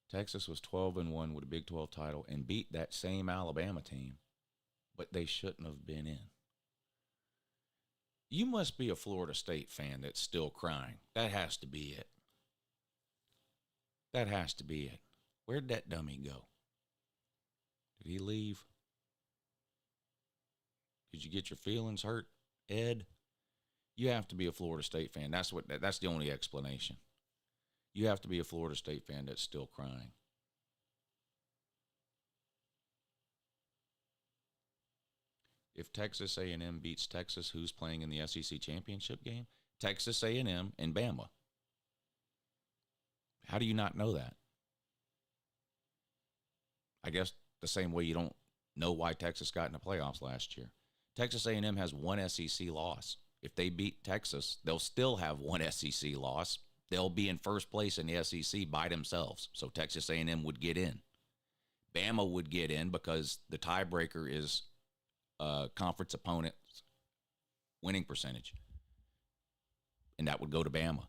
Texas was 12-1 with a Big 12 title and beat that same Alabama team, but they shouldn't have been in. You must be a Florida State fan that's still crying. That has to be it. That has to be it. Where'd that dummy go? Did he leave? Did you get your feelings hurt, Ed? You have to be a Florida State fan. That's the only explanation. You have to be a Florida State fan that's still crying. If Texas A&M beats Texas, who's playing in the SEC championship game? Texas A&M and Bama. How do you not know that? I guess the same way you don't know why Texas got in the playoffs last year. Texas A&M has one SEC loss. If they beat Texas, they'll still have one SEC loss. They'll be in first place in the SEC by themselves. So Texas A&M would get in. Bama would get in because the tiebreaker is conference opponent's winning percentage. And that would go to Bama.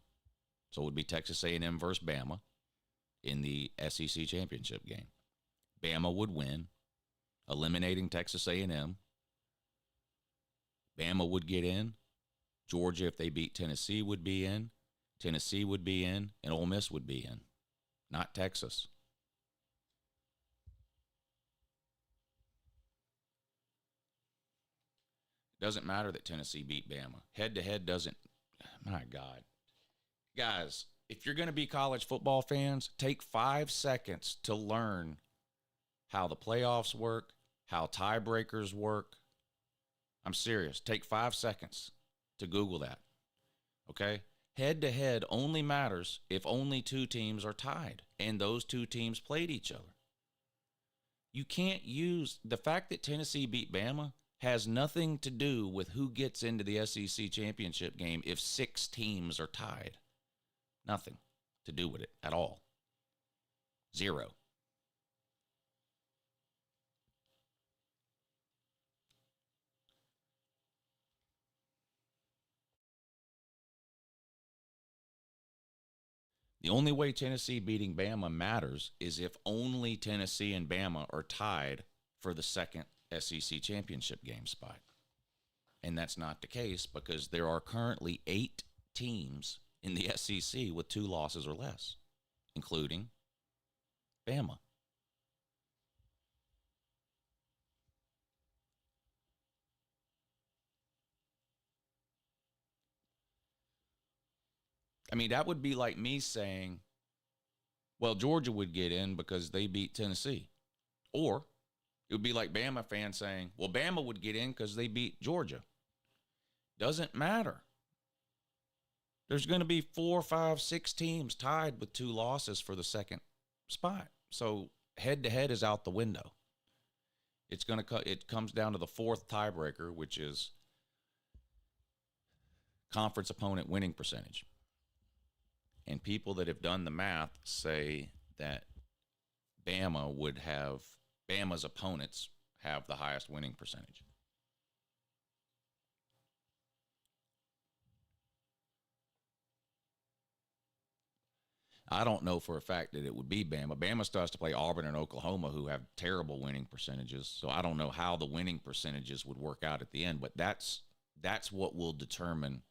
So it would be Texas A&M versus Bama in the SEC championship game. Bama would win, eliminating Texas A&M. Bama would get in. Georgia, if they beat Tennessee, would be in. Tennessee would be in, and Ole Miss would be in, not Texas. It doesn't matter that Tennessee beat Bama. Head-to-head doesn't. My God. Guys, if you're going to be college football fans, take 5 seconds to learn how the playoffs work, how tiebreakers work. I'm serious. Take 5 seconds to Google that. Okay? Head-to-head only matters if only 2 teams are tied and those 2 teams played each other. You can't use the fact that Tennessee beat Bama has nothing to do with who gets into the SEC championship game if 6 teams are tied. Nothing to do with it at all. 0. The only way Tennessee beating Bama matters is if only Tennessee and Bama are tied for the second SEC championship game spot. And that's not the case because there are currently 8 teams in the SEC with 2 losses or less, including Bama. I mean, that would be like me saying, well, Georgia would get in because they beat Tennessee. Or it would be like Bama fans saying, well, Bama would get in because they beat Georgia. Doesn't matter. There's going to be 4, 5, 6 teams tied with 2 losses for the second spot. So head-to-head is out the window. It comes down to the 4th tiebreaker, which is conference opponent winning percentage. And people that have done the math say that Bama's opponents have the highest winning percentage. I don't know for a fact that it would be Bama. Bama still has to play Auburn and Oklahoma, who have terrible winning percentages. So I don't know how the winning percentages would work out at the end, but that's what will determine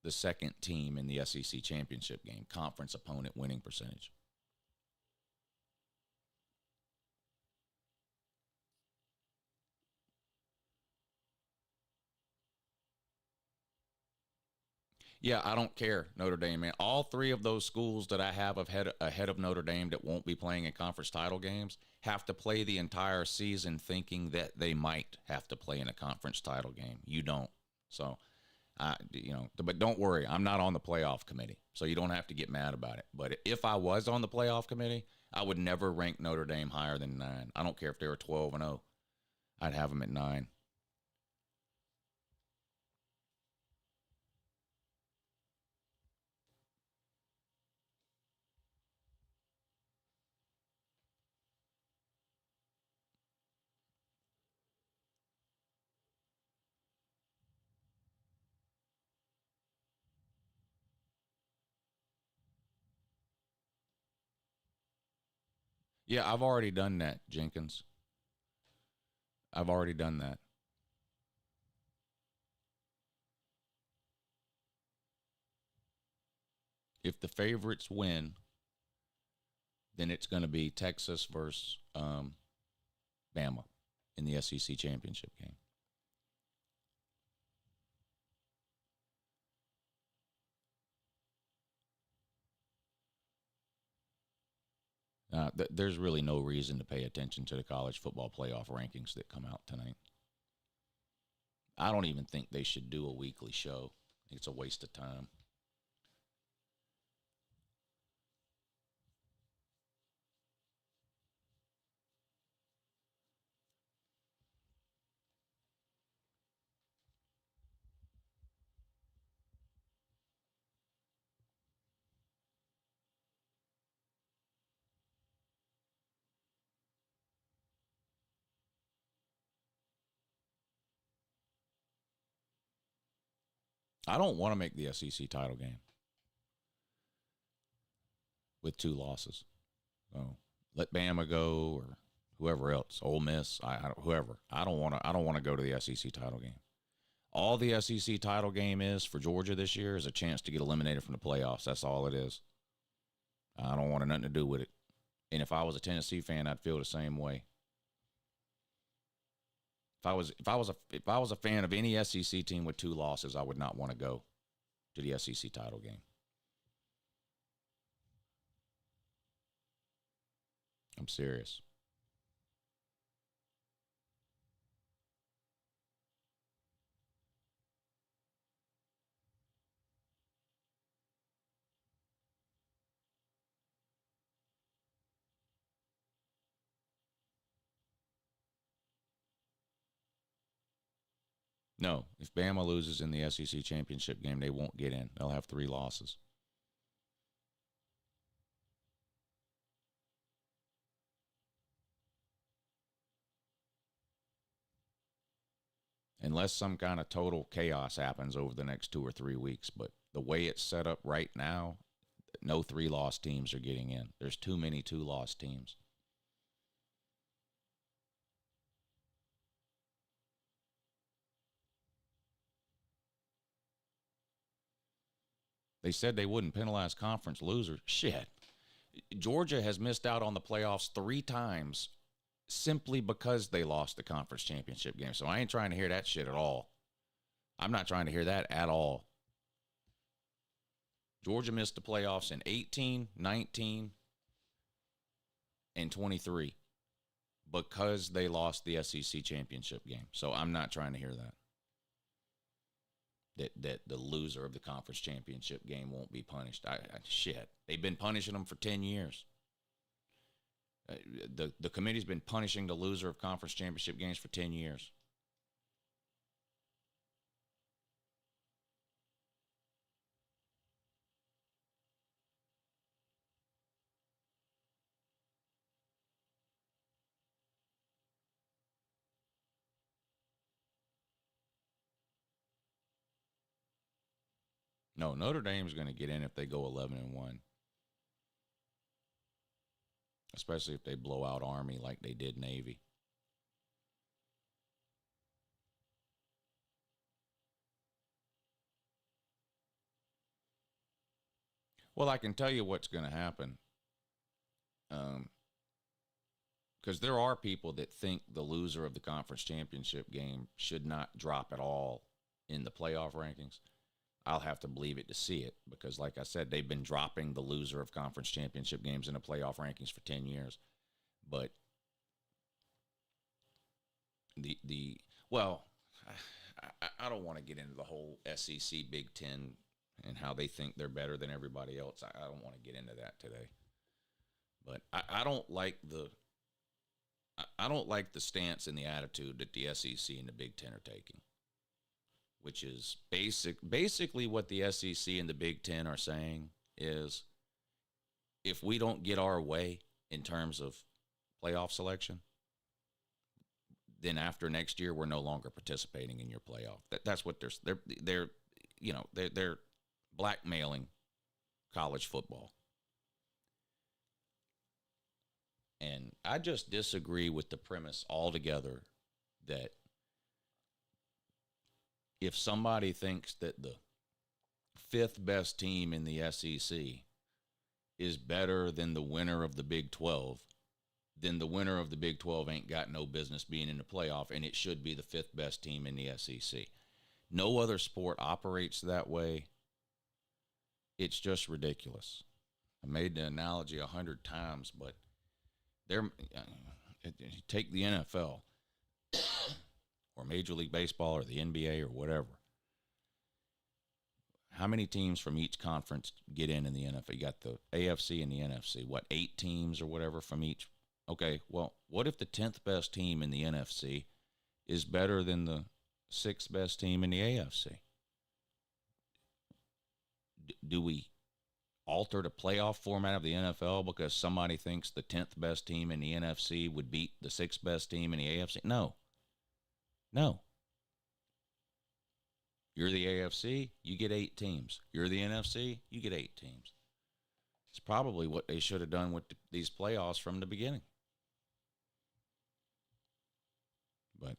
the second team in the SEC championship game, conference opponent winning percentage. Yeah, I don't care, Notre Dame, man. All 3 of those schools that I have ahead of Notre Dame that won't be playing in conference title games have to play the entire season thinking that they might have to play in a conference title game. You don't. So, but don't worry, I'm not on the playoff committee, so you don't have to get mad about it. But if I was on the playoff committee, I would never rank Notre Dame higher than 9. I don't care if they were 12-0. I'd have them at 9. Yeah, I've already done that, Jenkins. I've already done that. If the favorites win, then it's going to be Texas versus Bama in the SEC championship game. There's really no reason to pay attention to the college football playoff rankings that come out tonight. I don't even think they should do a weekly show. It's a waste of time. I don't want to make the SEC title game with 2 losses. So let Bama go or whoever else, Ole Miss, whoever. I don't want to go to the SEC title game. All the SEC title game is for Georgia this year is a chance to get eliminated from the playoffs. That's all it is. I don't want nothing to do with it. And if I was a Tennessee fan, I'd feel the same way. If I was a fan of any SEC team with 2 losses, I would not want to go to the SEC title game. I'm serious. No, if Bama loses in the SEC championship game, they won't get in. They'll have 3 losses. Unless some kind of total chaos happens over the next 2 or 3 weeks. But the way it's set up right now, no 3-loss teams are getting in. There's too many 2-loss teams. They said they wouldn't penalize conference losers. Shit. Georgia has missed out on the playoffs 3 times simply because they lost the conference championship game. So I ain't trying to hear that shit at all. I'm not trying to hear that at all. Georgia missed the playoffs in 18, 19, and 23 because they lost the SEC championship game. So I'm not trying to hear that. That the loser of the conference championship game won't be punished. Shit. They've been punishing them for 10 years. The committee's been punishing the loser of conference championship games for 10 years. No, Notre Dame's going to get in if they go 11-1. Especially if they blow out Army like they did Navy. Well, I can tell you what's going to happen. Because there are people that think the loser of the conference championship game should not drop at all in the playoff rankings. I'll have to believe it to see it because, like I said, they've been dropping the loser of conference championship games in the playoff rankings for 10 years. But I don't want to get into the whole SEC Big Ten and how they think they're better than everybody else. I don't want to get into that today. But I don't like the stance and the attitude that the SEC and the Big Ten are taking, which is basically what the SEC and the Big Ten are saying is if we don't get our way in terms of playoff selection, then after next year we're no longer participating in your playoff. That's what they're blackmailing college football. And I just disagree with the premise altogether that if somebody thinks that the 5th best team in the SEC is better than the winner of the Big 12, then the winner of the Big 12 ain't got no business being in the playoff, and it should be the 5th best team in the SEC. No other sport operates that way. It's just ridiculous. I made the analogy 100 times, but take the NFL or Major League Baseball or the NBA or whatever. How many teams from each conference get in the NFL? You got the AFC and the NFC. 8 teams or whatever from each? Okay, well, what if the 10th best team in the NFC is better than the 6th best team in the AFC? Do we alter the playoff format of the NFL because somebody thinks the 10th best team in the NFC would beat the 6th best team in the AFC? No. You're the AFC, you get 8 teams. You're the NFC, you get 8 teams. It's probably what they should have done with these playoffs from the beginning. But,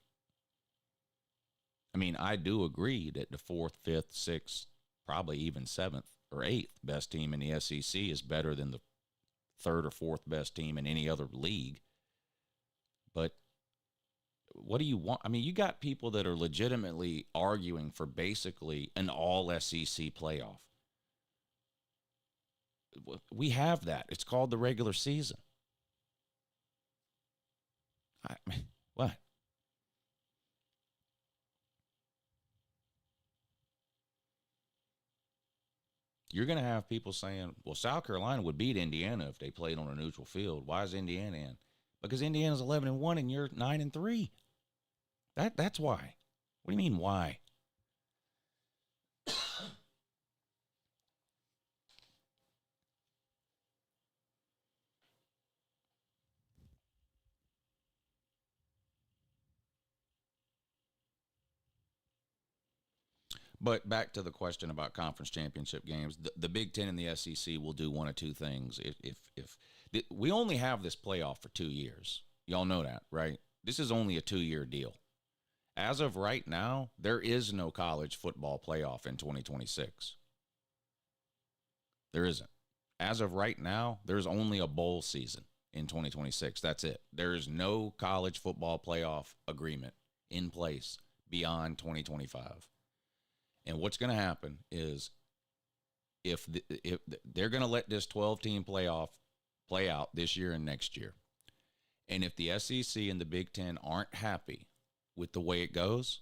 I mean, I do agree that the 4th, 5th, 6th, probably even 7th or 8th best team in the SEC is better than the 3rd or 4th best team in any other league. But what do you want? I mean, you got people that are legitimately arguing for basically an all SEC playoff. We have that. It's called the regular season. What? You're going to have people saying, well, South Carolina would beat Indiana if they played on a neutral field. Why is Indiana in? Because Indiana's 11-1 and you're 9-3. That's why. What do you mean, why? But back to the question about conference championship games, the Big Ten and the SEC will do one of two things. If we only have this playoff for 2 years, y'all know that, right? This is only a 2-year deal. As of right now, there is no college football playoff in 2026. There isn't. As of right now, there's only a bowl season in 2026. That's it. There is no college football playoff agreement in place beyond 2025. And what's going to happen is if they're going to let this 12-team playoff play out this year and next year, and if the SEC and the Big Ten aren't happy with the way it goes,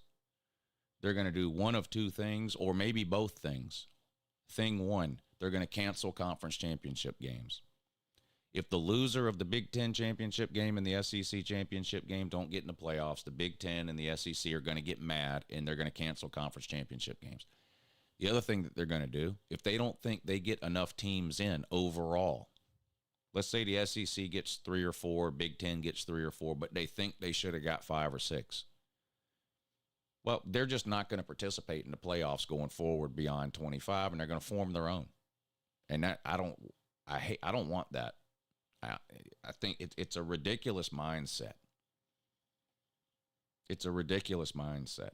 they're going to do one of two things, or maybe both things. Thing one, they're going to cancel conference championship games. If the loser of the Big Ten championship game and the SEC championship game don't get in the playoffs, the Big Ten and the SEC are going to get mad, and they're going to cancel conference championship games. The other thing that they're going to do, if they don't think they get enough teams in overall, let's say the SEC gets 3 or 4, Big Ten gets 3 or 4, but they think they should have got 5 or 6. Well, they're just not going to participate in the playoffs going forward beyond 25, and they're going to form their own. And that I don't want that. I think it's a ridiculous mindset. It's a ridiculous mindset.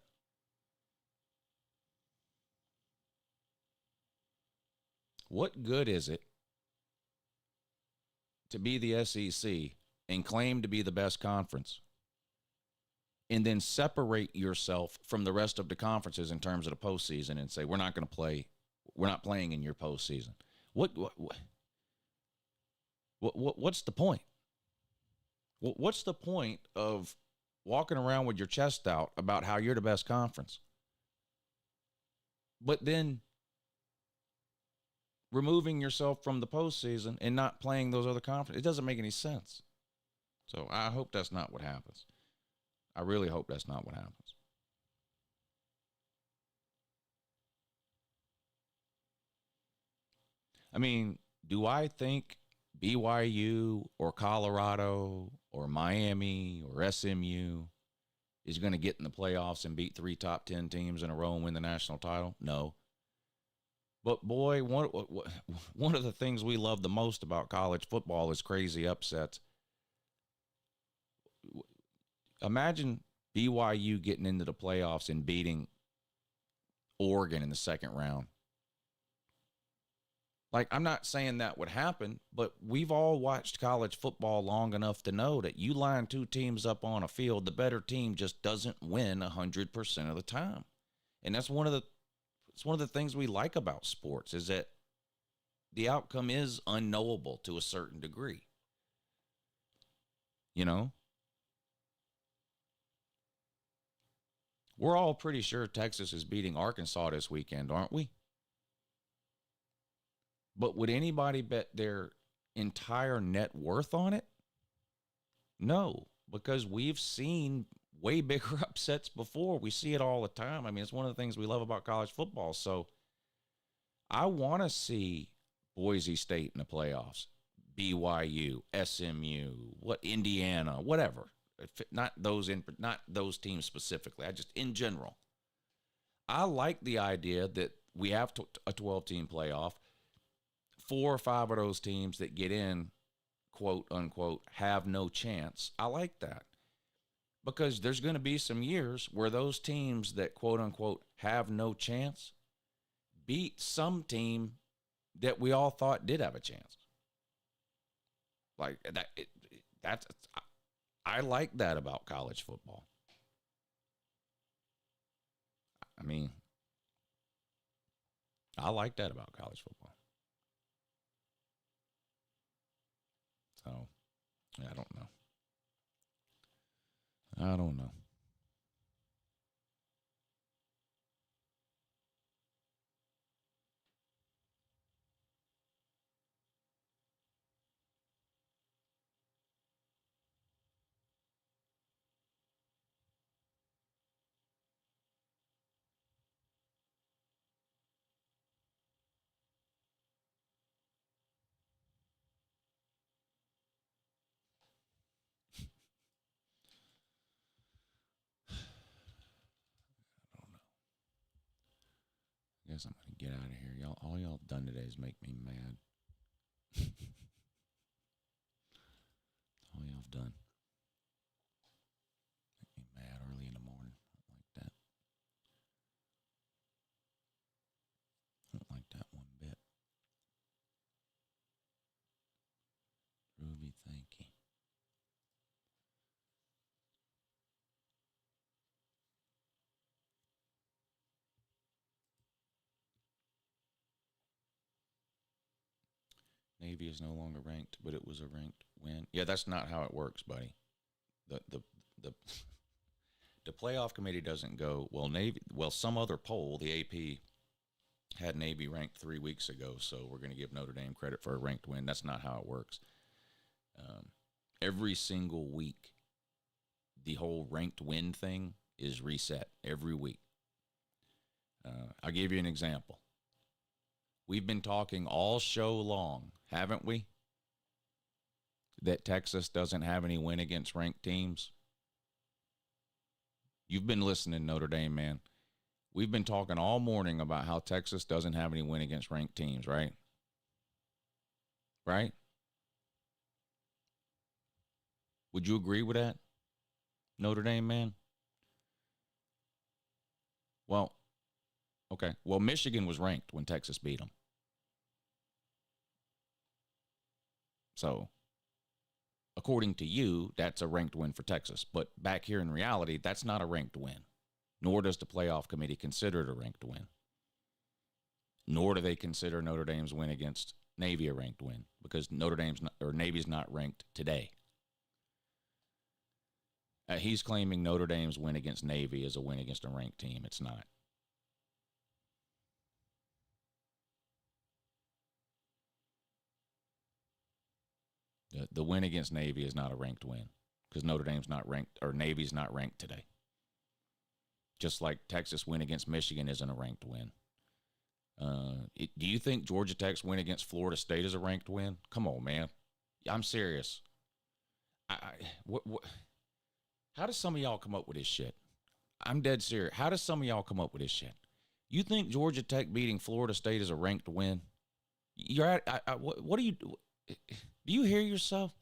What good is it to be the SEC and claim to be the best conference and then separate yourself from the rest of the conferences in terms of the postseason and say, we're not going to play, we're not playing in your postseason? What's the point? What's the point of walking around with your chest out about how you're the best conference, but then removing yourself from the postseason and not playing those other conferences? It doesn't make any sense. So I hope that's not what happens. I really hope that's not what happens. I mean, do I think BYU or Colorado or Miami or SMU is going to get in the playoffs and beat 3 top 10 teams in a row and win the national title? No. But boy, one of the things we love the most about college football is crazy upsets. Imagine BYU getting into the playoffs and beating Oregon in the second round. Like, I'm not saying that would happen, but we've all watched college football long enough to know that you line 2 teams up on a field, the better team just doesn't win 100% of the time. And that's one of the things we like about sports, is that the outcome is unknowable to a certain degree. You know? We're all pretty sure Texas is beating Arkansas this weekend, aren't we? But would anybody bet their entire net worth on it? No, because we've seen way bigger upsets before. We see it all the time. I mean, it's one of the things we love about college football. So I want to see Boise State in the playoffs, BYU, SMU, Indiana, whatever. Not those teams specifically. I just, in general, I like the idea that we have a 12-team playoff. 4 or 5 of those teams that get in, quote unquote, have no chance. I like that because there's going to be some years where those teams that, quote unquote, have no chance beat some team that we all thought did have a chance. Like that. I like that about college football. I mean, I like that about college football. So, I don't know. I don't know. I guess I'm going to get out of here. Y'all, all y'all done today is make me mad. All y'all have done. Make me mad early in the morning. I don't like that. I don't like that one bit. Ruby, thank you. Navy is no longer ranked, but it was a ranked win. Yeah, that's not how it works, buddy. The the playoff committee doesn't go, well, Navy, well, some other poll, the AP had Navy ranked 3 weeks ago, so we're going to give Notre Dame credit for a ranked win. That's not how it works. Every single week, the whole ranked win thing is reset every week. I'll give you an example. We've been talking all show long, haven't we? That Texas doesn't have any win against ranked teams. You've been listening, Notre Dame, man. We've been talking all morning about how Texas doesn't have any win against ranked teams, right? Right? Would you agree with that, Notre Dame, man? Well, okay. Well, Michigan was ranked when Texas beat them. So, according to you, that's a ranked win for Texas. But back here in reality, that's not a ranked win. Nor does the playoff committee consider it a ranked win. Nor do they consider Notre Dame's win against Navy a ranked win because Navy's not ranked today. He's claiming Notre Dame's win against Navy is a win against a ranked team. It's not. The win against Navy is not a ranked win because Notre Dame's not ranked or Navy's not ranked today. Just like Texas win against Michigan isn't a ranked win. Do you think Georgia Tech's win against Florida State is a ranked win? Come on, man. I'm serious. How does some of y'all come up with this shit? I'm dead serious. How does some of y'all come up with this shit? You think Georgia Tech beating Florida State is a ranked win? You're at, what do you do? Do you hear yourself?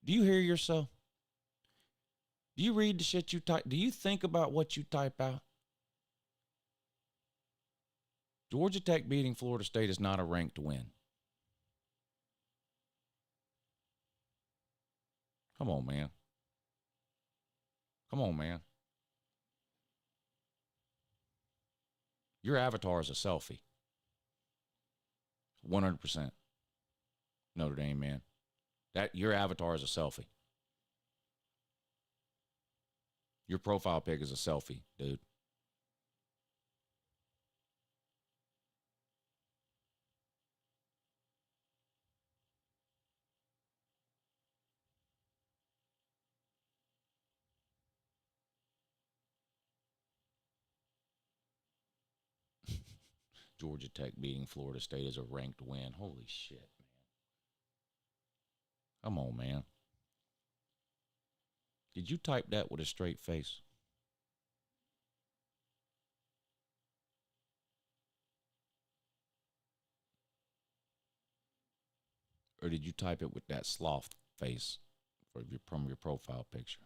Do you hear yourself? Do you read the shit you type? Do you think about what you type out? Georgia Tech beating Florida State is not a ranked win. Come on, man. Come on, man. Your avatar is a selfie. 100%. Notre Dame, man. That your avatar is a selfie. Your profile pic is a selfie, dude. Georgia Tech beating Florida State is a ranked win. Holy shit, man. Come on, man. Did you type that with a straight face? or did you type it with that sloth face from your profile picture?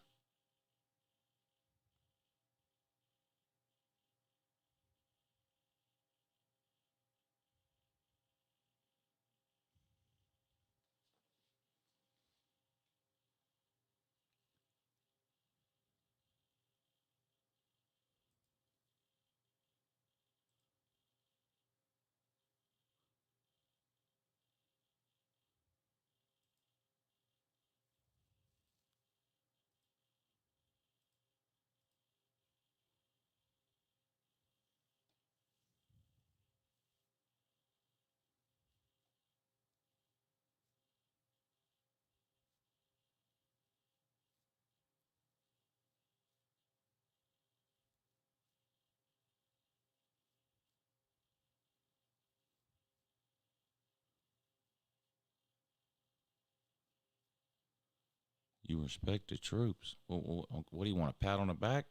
You respect the troops. What do you want, a pat on the back?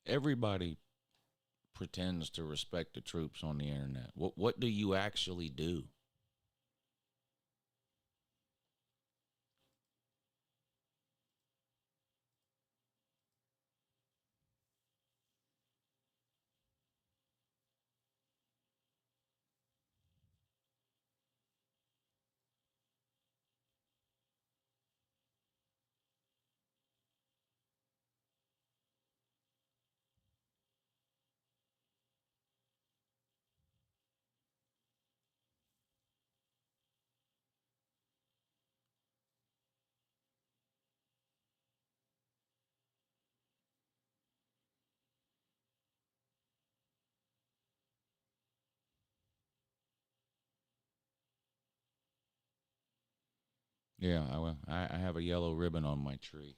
Everybody pretends to respect the troops on the internet. What do you actually do? Yeah, I have a yellow ribbon on my tree.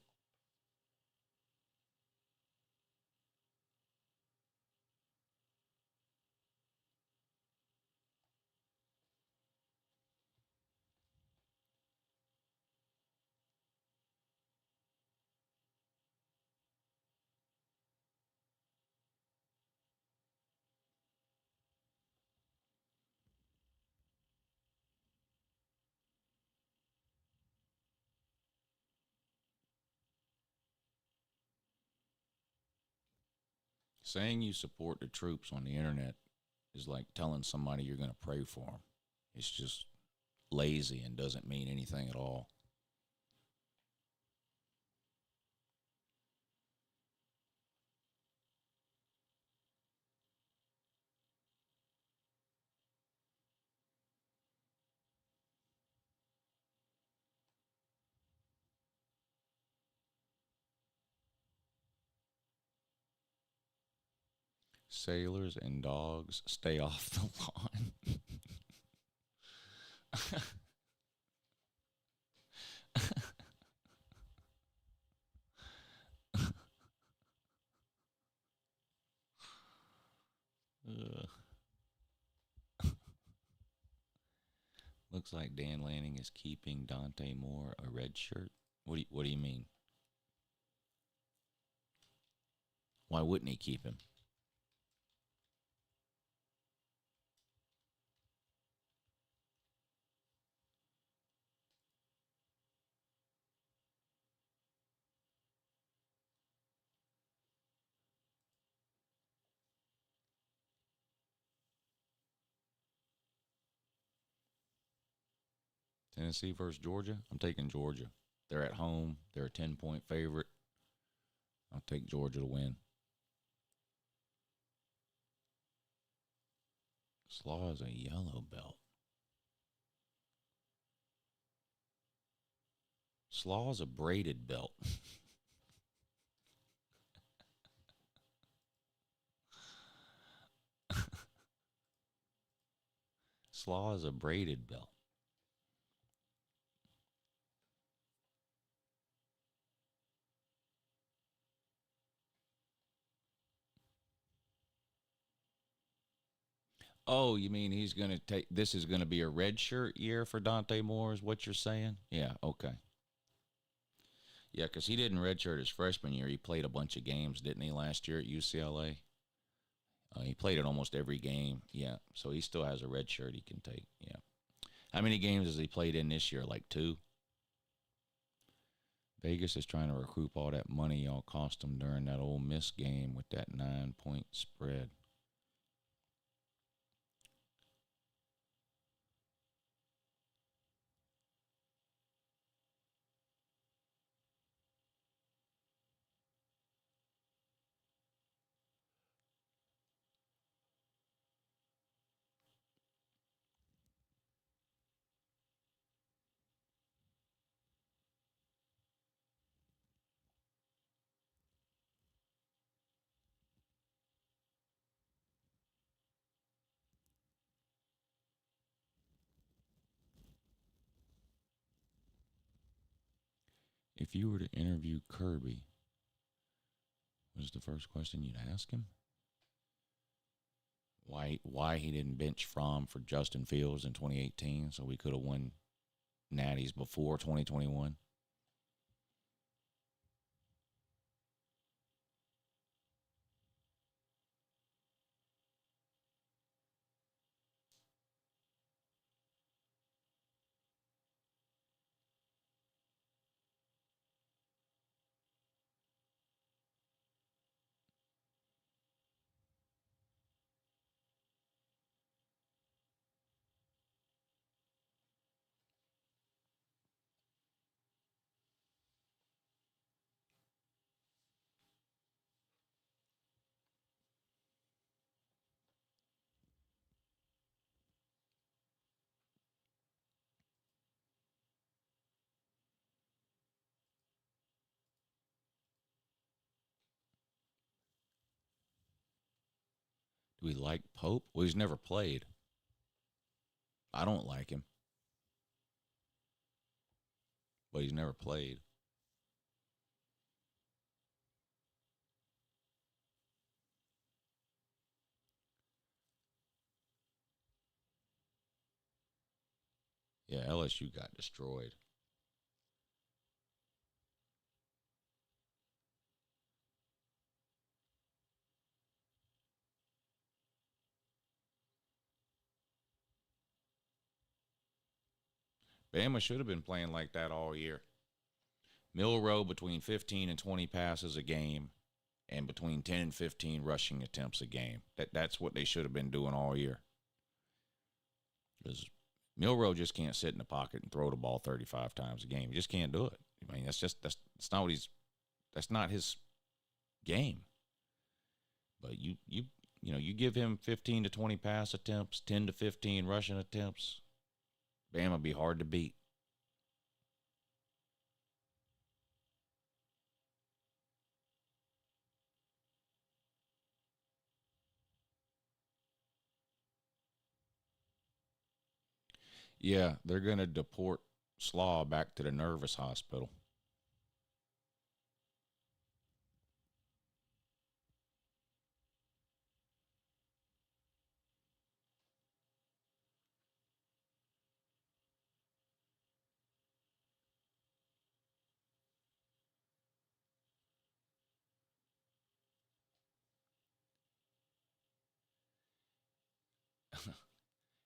Saying you support the troops on the internet is like telling somebody you're going to pray for them. It's just lazy and doesn't mean anything at all. Sailors and dogs, stay off the lawn. Ugh. Looks like Dan Lanning is keeping Dante Moore a red shirt. What do you mean? Why wouldn't he keep him? Tennessee versus Georgia? I'm taking Georgia. They're at home. They're a 10-point favorite. I'll take Georgia to win. Slaw is a yellow belt. Slaw is a braided belt. Slaw is a braided belt. Oh, you mean he's going to take this is going to be a red shirt year for Dante Moore is what you're saying? Yeah, okay. Yeah, because he didn't redshirt his freshman year. He played a bunch of games, didn't he, last year at UCLA? He played in almost every game. Yeah, so he still has a red shirt he can take. Yeah. How many games has he played in this year? Like 2? Vegas is trying to recoup all that money y'all cost them during that Ole Miss game with that 9-point spread. If you were to interview Kirby, what was the first question you'd ask him? Why he didn't bench Fromm for Justin Fields in 2018 so we could have won Natties before 2021? Do we like Pope? Well, he's never played. I don't like him, but he's never played. Yeah, LSU got destroyed. Bama should have been playing like that all year. Milrow between 15 and 20 passes a game and between 10 and 15 rushing attempts a game. That's what they should have been doing all year. Because Milrow just can't sit in the pocket and throw the ball 35 times a game. He just can't do it. I mean, that's not what that's not his game. But you give him 15 to 20 pass attempts, 10 to 15 rushing attempts, Bama be hard to beat. Yeah, they're going to deport Slaw back to the nervous hospital.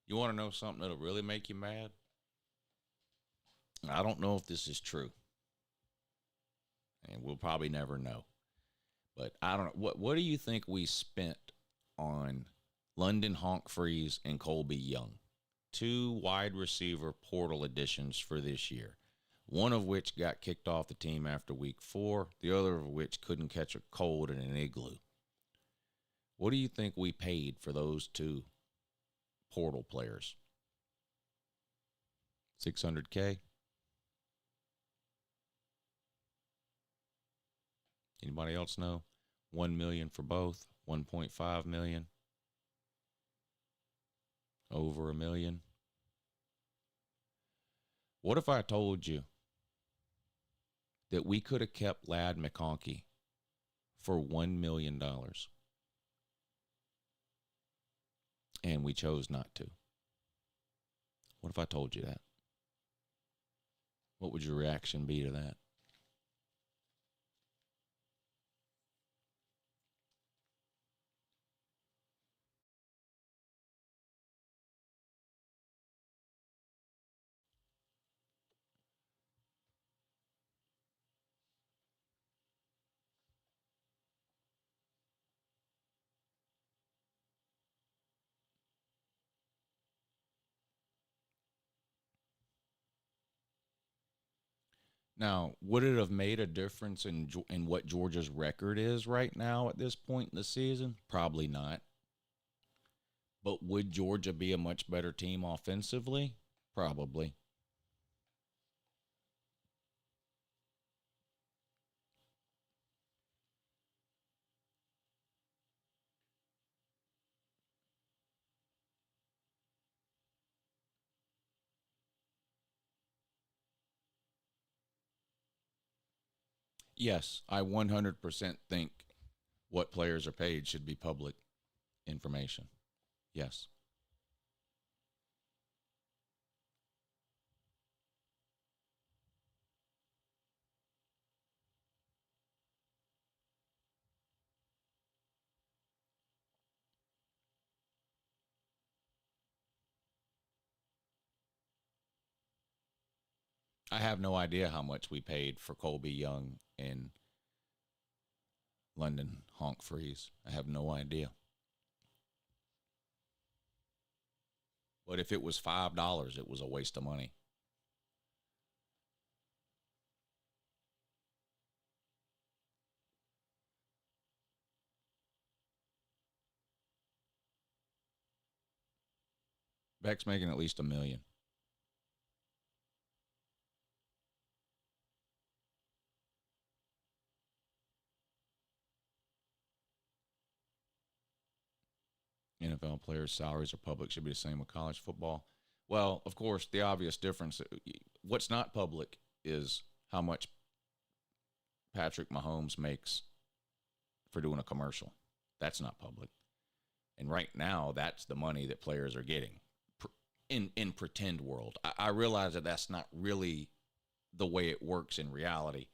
You want to know something that'll really make you mad? I don't know if this is true, and we'll probably never know. But I don't know. What do you think we spent on London Humphreys and Colby Young? 2 wide receiver portal additions for this year. One of which got kicked off the team after week 4, the other of which couldn't catch a cold in an igloo. What do you think we paid for those 2 portal players? $600K? Anybody else know? $1 million for both, $1.5 million, over $1 million. What if I told you that we could have kept Ladd McConkey for $1 million and we chose not to. What if I told you that? What would your reaction be to that? Now, would it have made a difference in what Georgia's record is right now at this point in the season? Probably not. But would Georgia be a much better team offensively? Probably. Yes, I 100% think what players are paid should be public information. Yes. I have no idea how much we paid for Colby Young and London Honk Freeze. I have no idea. But if it was $5, it was a waste of money. Beck's making at least $1 million. NFL players' salaries are public, should be the same with college football. Well, of course, the obvious difference, what's not public is how much Patrick Mahomes makes for doing a commercial. That's not public. And right now, that's the money that players are getting in pretend world. I realize that that's not really the way it works in reality,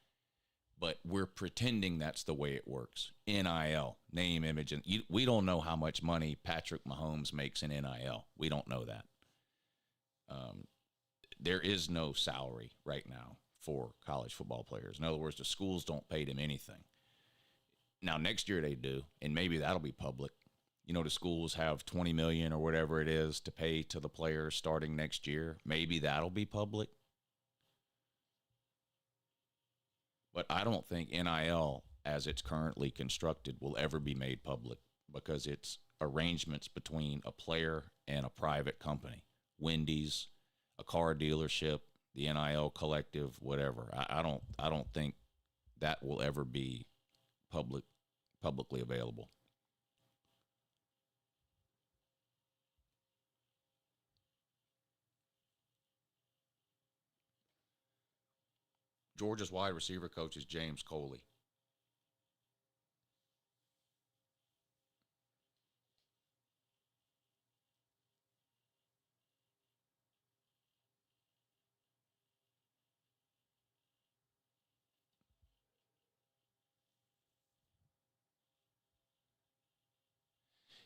but we're pretending that's the way it works. NIL, name, image, and we don't know how much money Patrick Mahomes makes in NIL. We don't know that. There is no salary right now for college football players. In other words, the schools don't pay them anything. Now, next year they do, and maybe that'll be public. You know, the schools have $20 million or whatever it is to pay to the players starting next year. Maybe that'll be public. But I don't think NIL, as it's currently constructed, will ever be made public because it's arrangements between a player and a private company. Wendy's, a car dealership, the NIL collective, whatever. I don't think that will ever be publicly available. Georgia's wide receiver coach is James Coley.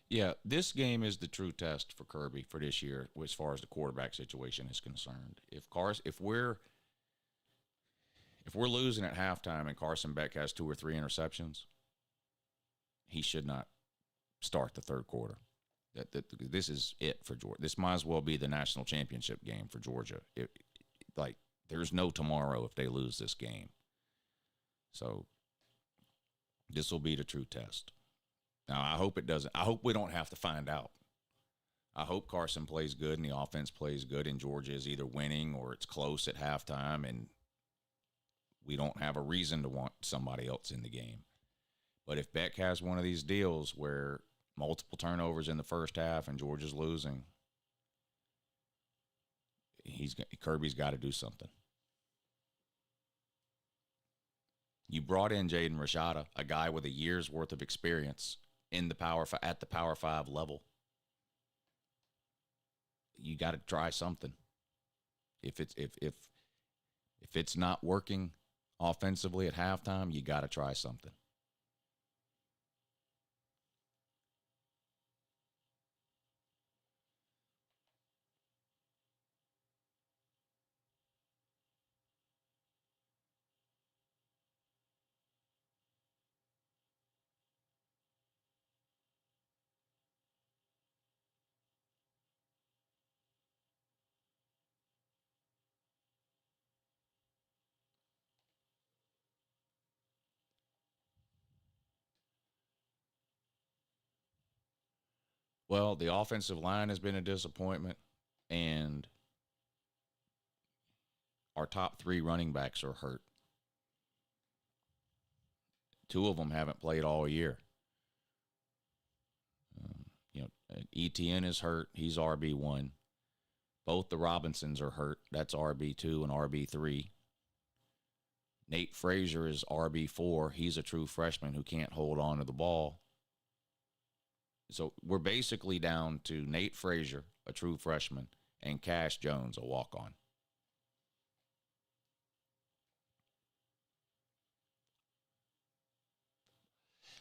Yeah, this game is the true test for Kirby for this year as far as the quarterback situation is concerned. If we're losing at halftime and Carson Beck has 2 or 3 interceptions, he should not start the third quarter. This is it for Georgia. This might as well be the national championship game for Georgia. There's no tomorrow if they lose this game. So this will be the true test. Now, I hope it doesn't. I hope we don't have to find out. I hope Carson plays good and the offense plays good and Georgia is either winning or it's close at halftime and we don't have a reason to want somebody else in the game. But if Beck has one of these deals where multiple turnovers in the first half and Georgia's losing, Kirby's got to do something. You brought in Jaden Rashada, a guy with a year's worth of experience in the at the Power 5 level. you got to try something. If it's not working offensively at halftime, you got to try something. Well, the offensive line has been a disappointment, and our top 3 running backs are hurt. 2 of them haven't played all year. ETN is hurt. He's RB1. Both the Robinsons are hurt. That's RB2 and RB3. Nate Frazier is RB4. He's a true freshman who can't hold on to the ball. So we're basically down to Nate Frazier, a true freshman, and Cash Jones, a walk-on.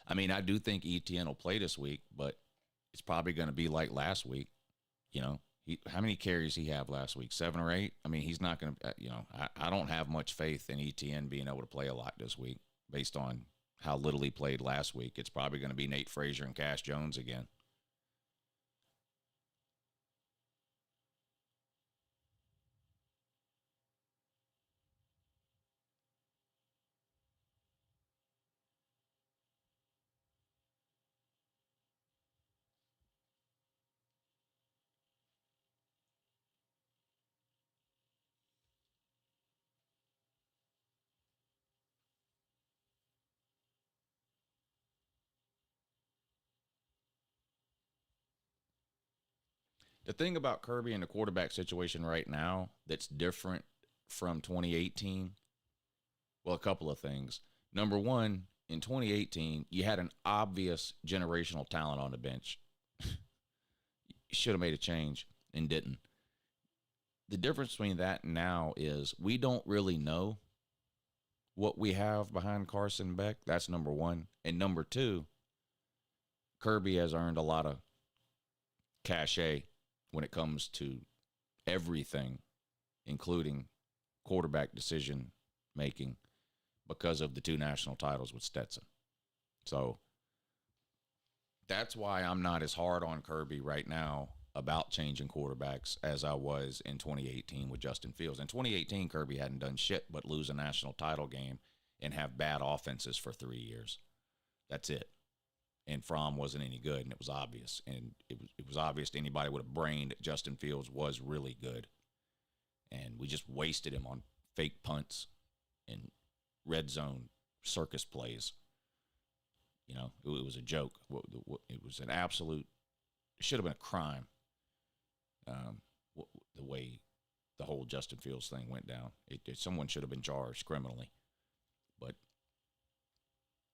I mean, I do think ETN will play this week, but it's probably going to be like last week. How many carries he have last week? 7 or 8? I mean, he's not going to, I don't have much faith in ETN being able to play a lot this week based on how little he played last week. It's probably going to be Nate Frazier and Cash Jones again. The thing about Kirby and the quarterback situation right now that's different from 2018, well, a couple of things. Number one, in 2018, you had an obvious generational talent on the bench. Should have made a change and didn't. The difference between that and now is we don't really know what we have behind Carson Beck. That's number one. And number two, Kirby has earned a lot of cachet when it comes to everything, including quarterback decision making, because of the 2 national titles with Stetson. So that's why I'm not as hard on Kirby right now about changing quarterbacks as I was in 2018 with Justin Fields. In 2018, Kirby hadn't done shit but lose a national title game and have bad offenses for 3 years. That's it. And Fromm wasn't any good, and it was obvious. And it was obvious to anybody with a brain that Justin Fields was really good. And we just wasted him on fake punts and red zone circus plays. It was a joke. It was an absolute, it should have been a crime, the way the whole Justin Fields thing went down. Someone should have been charged criminally. But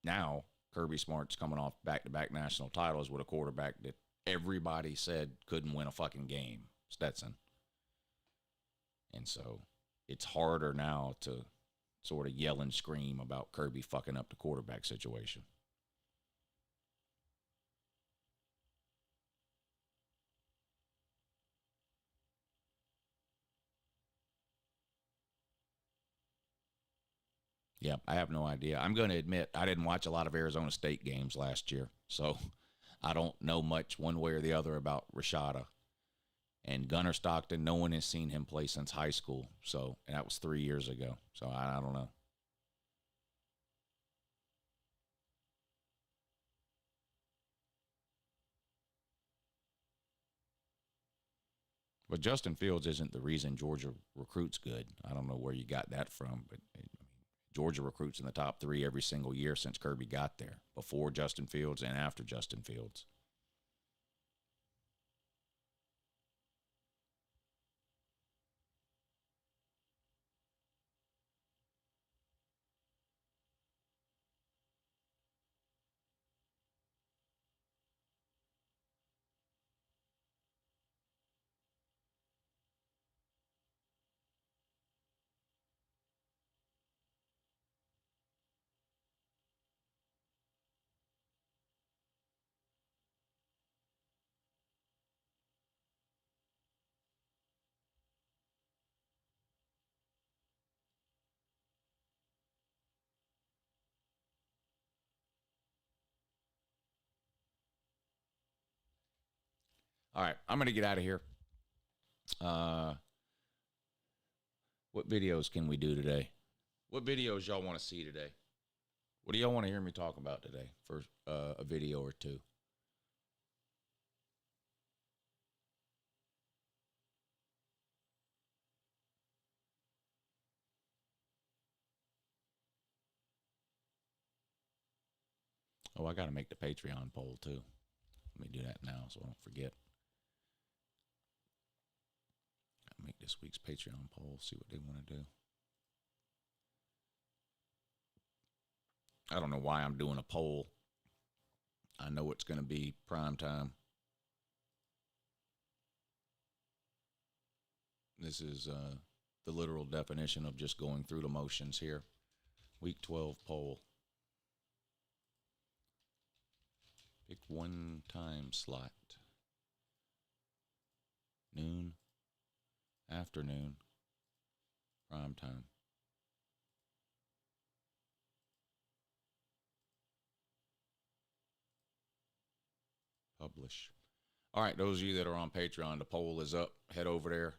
now Kirby Smart's coming off back-to-back national titles with a quarterback that everybody said couldn't win a fucking game, Stetson. And so it's harder now to sort of yell and scream about Kirby fucking up the quarterback situation. Yeah, I have no idea. I'm going to admit I didn't watch a lot of Arizona State games last year, so I don't know much one way or the other about Rashada. And Gunnar Stockton, no one has seen him play since high school, and that was 3 years ago. So I don't know. But Justin Fields isn't the reason Georgia recruits good. I don't know where you got that from, but Georgia recruits in the top 3 every single year since Kirby got there, before Justin Fields and after Justin Fields. All right, I'm going to get out of here. What videos can we do today? What videos y'all want to see today? What do y'all want to hear me talk about today for a video or two? Oh, I got to make the Patreon poll too. Let me do that now so I don't forget. I'll make this week's Patreon poll, see what they want to do. I don't know why I'm doing a poll. I know it's going to be prime time. This is the literal definition of just going through the motions here. Week 12 poll. Pick one time slot. Noon, afternoon, prime time. Publish. All right, those of you that are on Patreon, the poll is up. Head over there.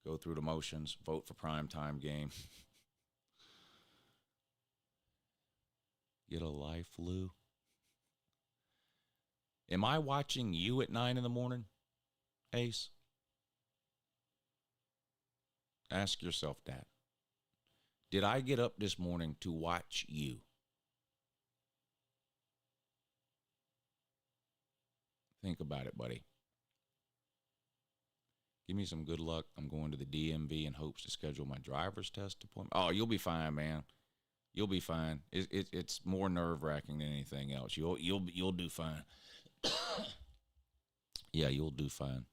Go through the motions. Vote for prime time game. Get a life, Lou. Am I watching you at 9 in the morning, Ace? Ask yourself that. Did I get up this morning to watch you? Think about it, buddy. Give me some good luck. I'm going to the DMV in hopes to schedule my driver's test appointment. Oh, you'll be fine, man. You'll be fine. It's more nerve-wracking than anything else. You'll do fine. Yeah, you'll do fine.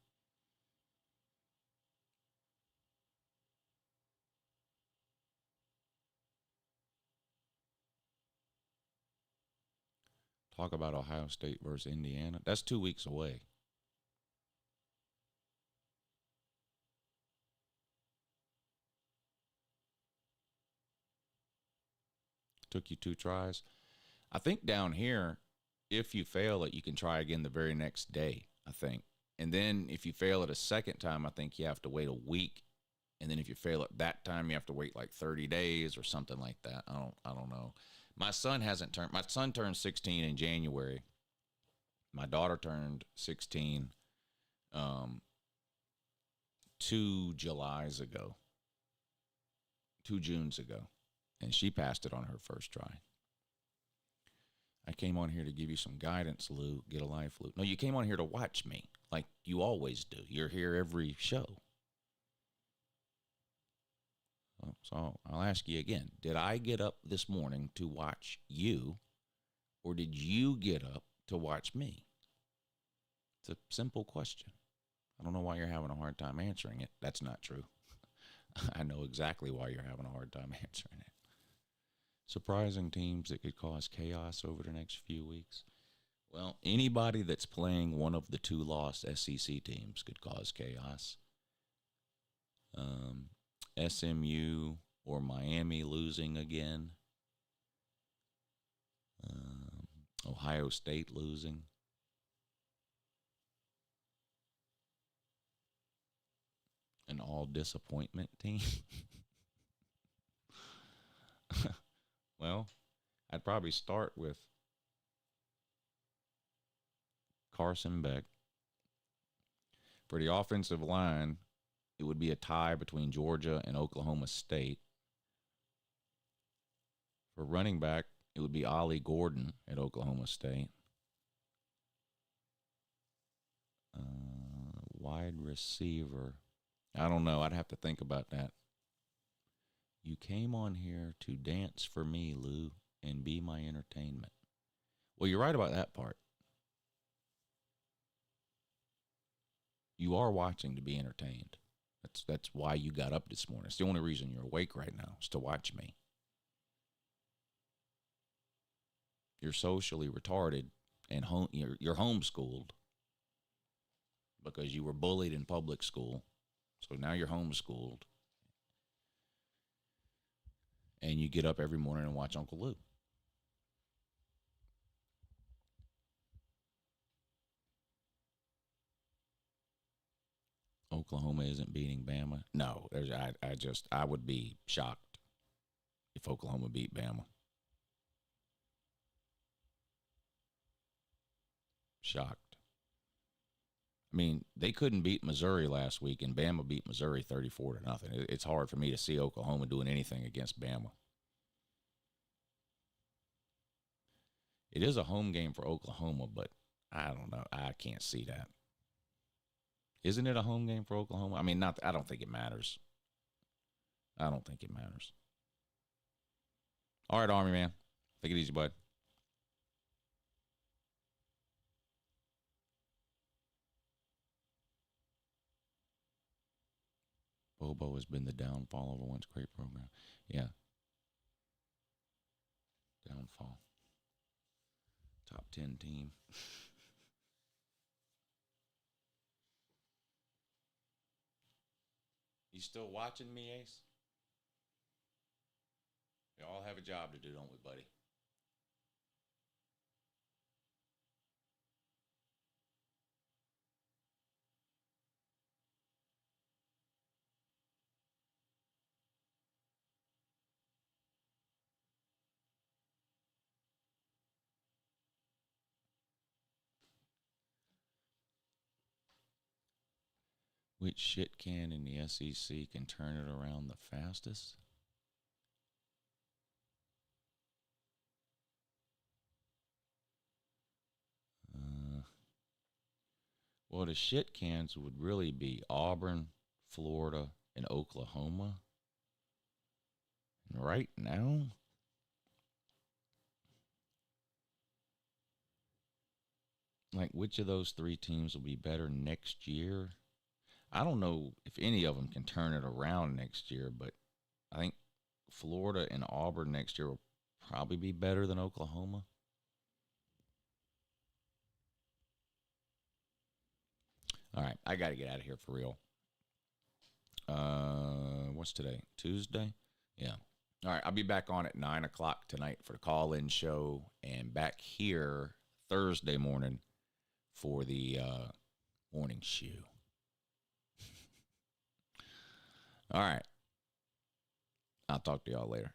Talk about Ohio State versus Indiana. That's 2 weeks away. Took you 2 tries. I think down here, if you fail it, you can try again the very next day, I think. And then if you fail it a second time, I think you have to wait a week. And then if you fail it that time, you have to wait like 30 days or something like that. I don't know. My son turned 16 in January. My daughter turned 16 2 Junes ago. And she passed it on her first try. I came on here to give you some guidance, Lou. Get a life, Lou. No, you came on here to watch me like you always do. You're here every show. So I'll ask you again. Did I get up this morning to watch you, or did you get up to watch me? It's a simple question. I don't know why you're having a hard time answering it. That's not true. I know exactly why you're having a hard time answering it. Surprising teams that could cause chaos over the next few weeks. Well, anybody that's playing one of the 2 lost SEC teams could cause chaos. SMU or Miami losing again. Ohio State losing. An all disappointment team. Well, I'd probably start with Carson Beck. For the offensive line, it would be a tie between Georgia and Oklahoma State. For running back, it would be Ollie Gordon at Oklahoma State. Wide receiver. I don't know. I'd have to think about that. You came on here to dance for me, Lou, and be my entertainment. Well, you're right about that part. You are watching to be entertained. That's why you got up this morning. It's the only reason you're awake right now is to watch me. You're socially retarded and you're homeschooled because you were bullied in public school. So now you're homeschooled. And you get up every morning and watch Uncle Lou. Oklahoma isn't beating Bama? No, I would be shocked if Oklahoma beat Bama. Shocked. I mean, they couldn't beat Missouri last week, and Bama beat Missouri 34-0. It's hard for me to see Oklahoma doing anything against Bama. It is a home game for Oklahoma, but I don't know. I can't see that. Isn't it a home game for Oklahoma? I mean, I don't think it matters. I don't think it matters. All right, Army man. Take it easy, bud. Bobo has been the downfall of a once great program. Yeah. Downfall. Top 10 team. You still watching me, Ace? We all have a job to do, don't we, buddy? Which shit can in the SEC can turn it around the fastest? Well, the shit cans would really be Auburn, Florida, and Oklahoma. And right now, like, which of those three teams will be better next year? I don't know if any of them can turn it around next year, but I think Florida and Auburn next year will probably be better than Oklahoma. All right, I got to get out of here for real. What's today? Tuesday? Yeah. All right, I'll be back on at 9 o'clock tonight for the call-in show and back here Thursday morning for the morning shoe. All right. I'll talk to y'all later.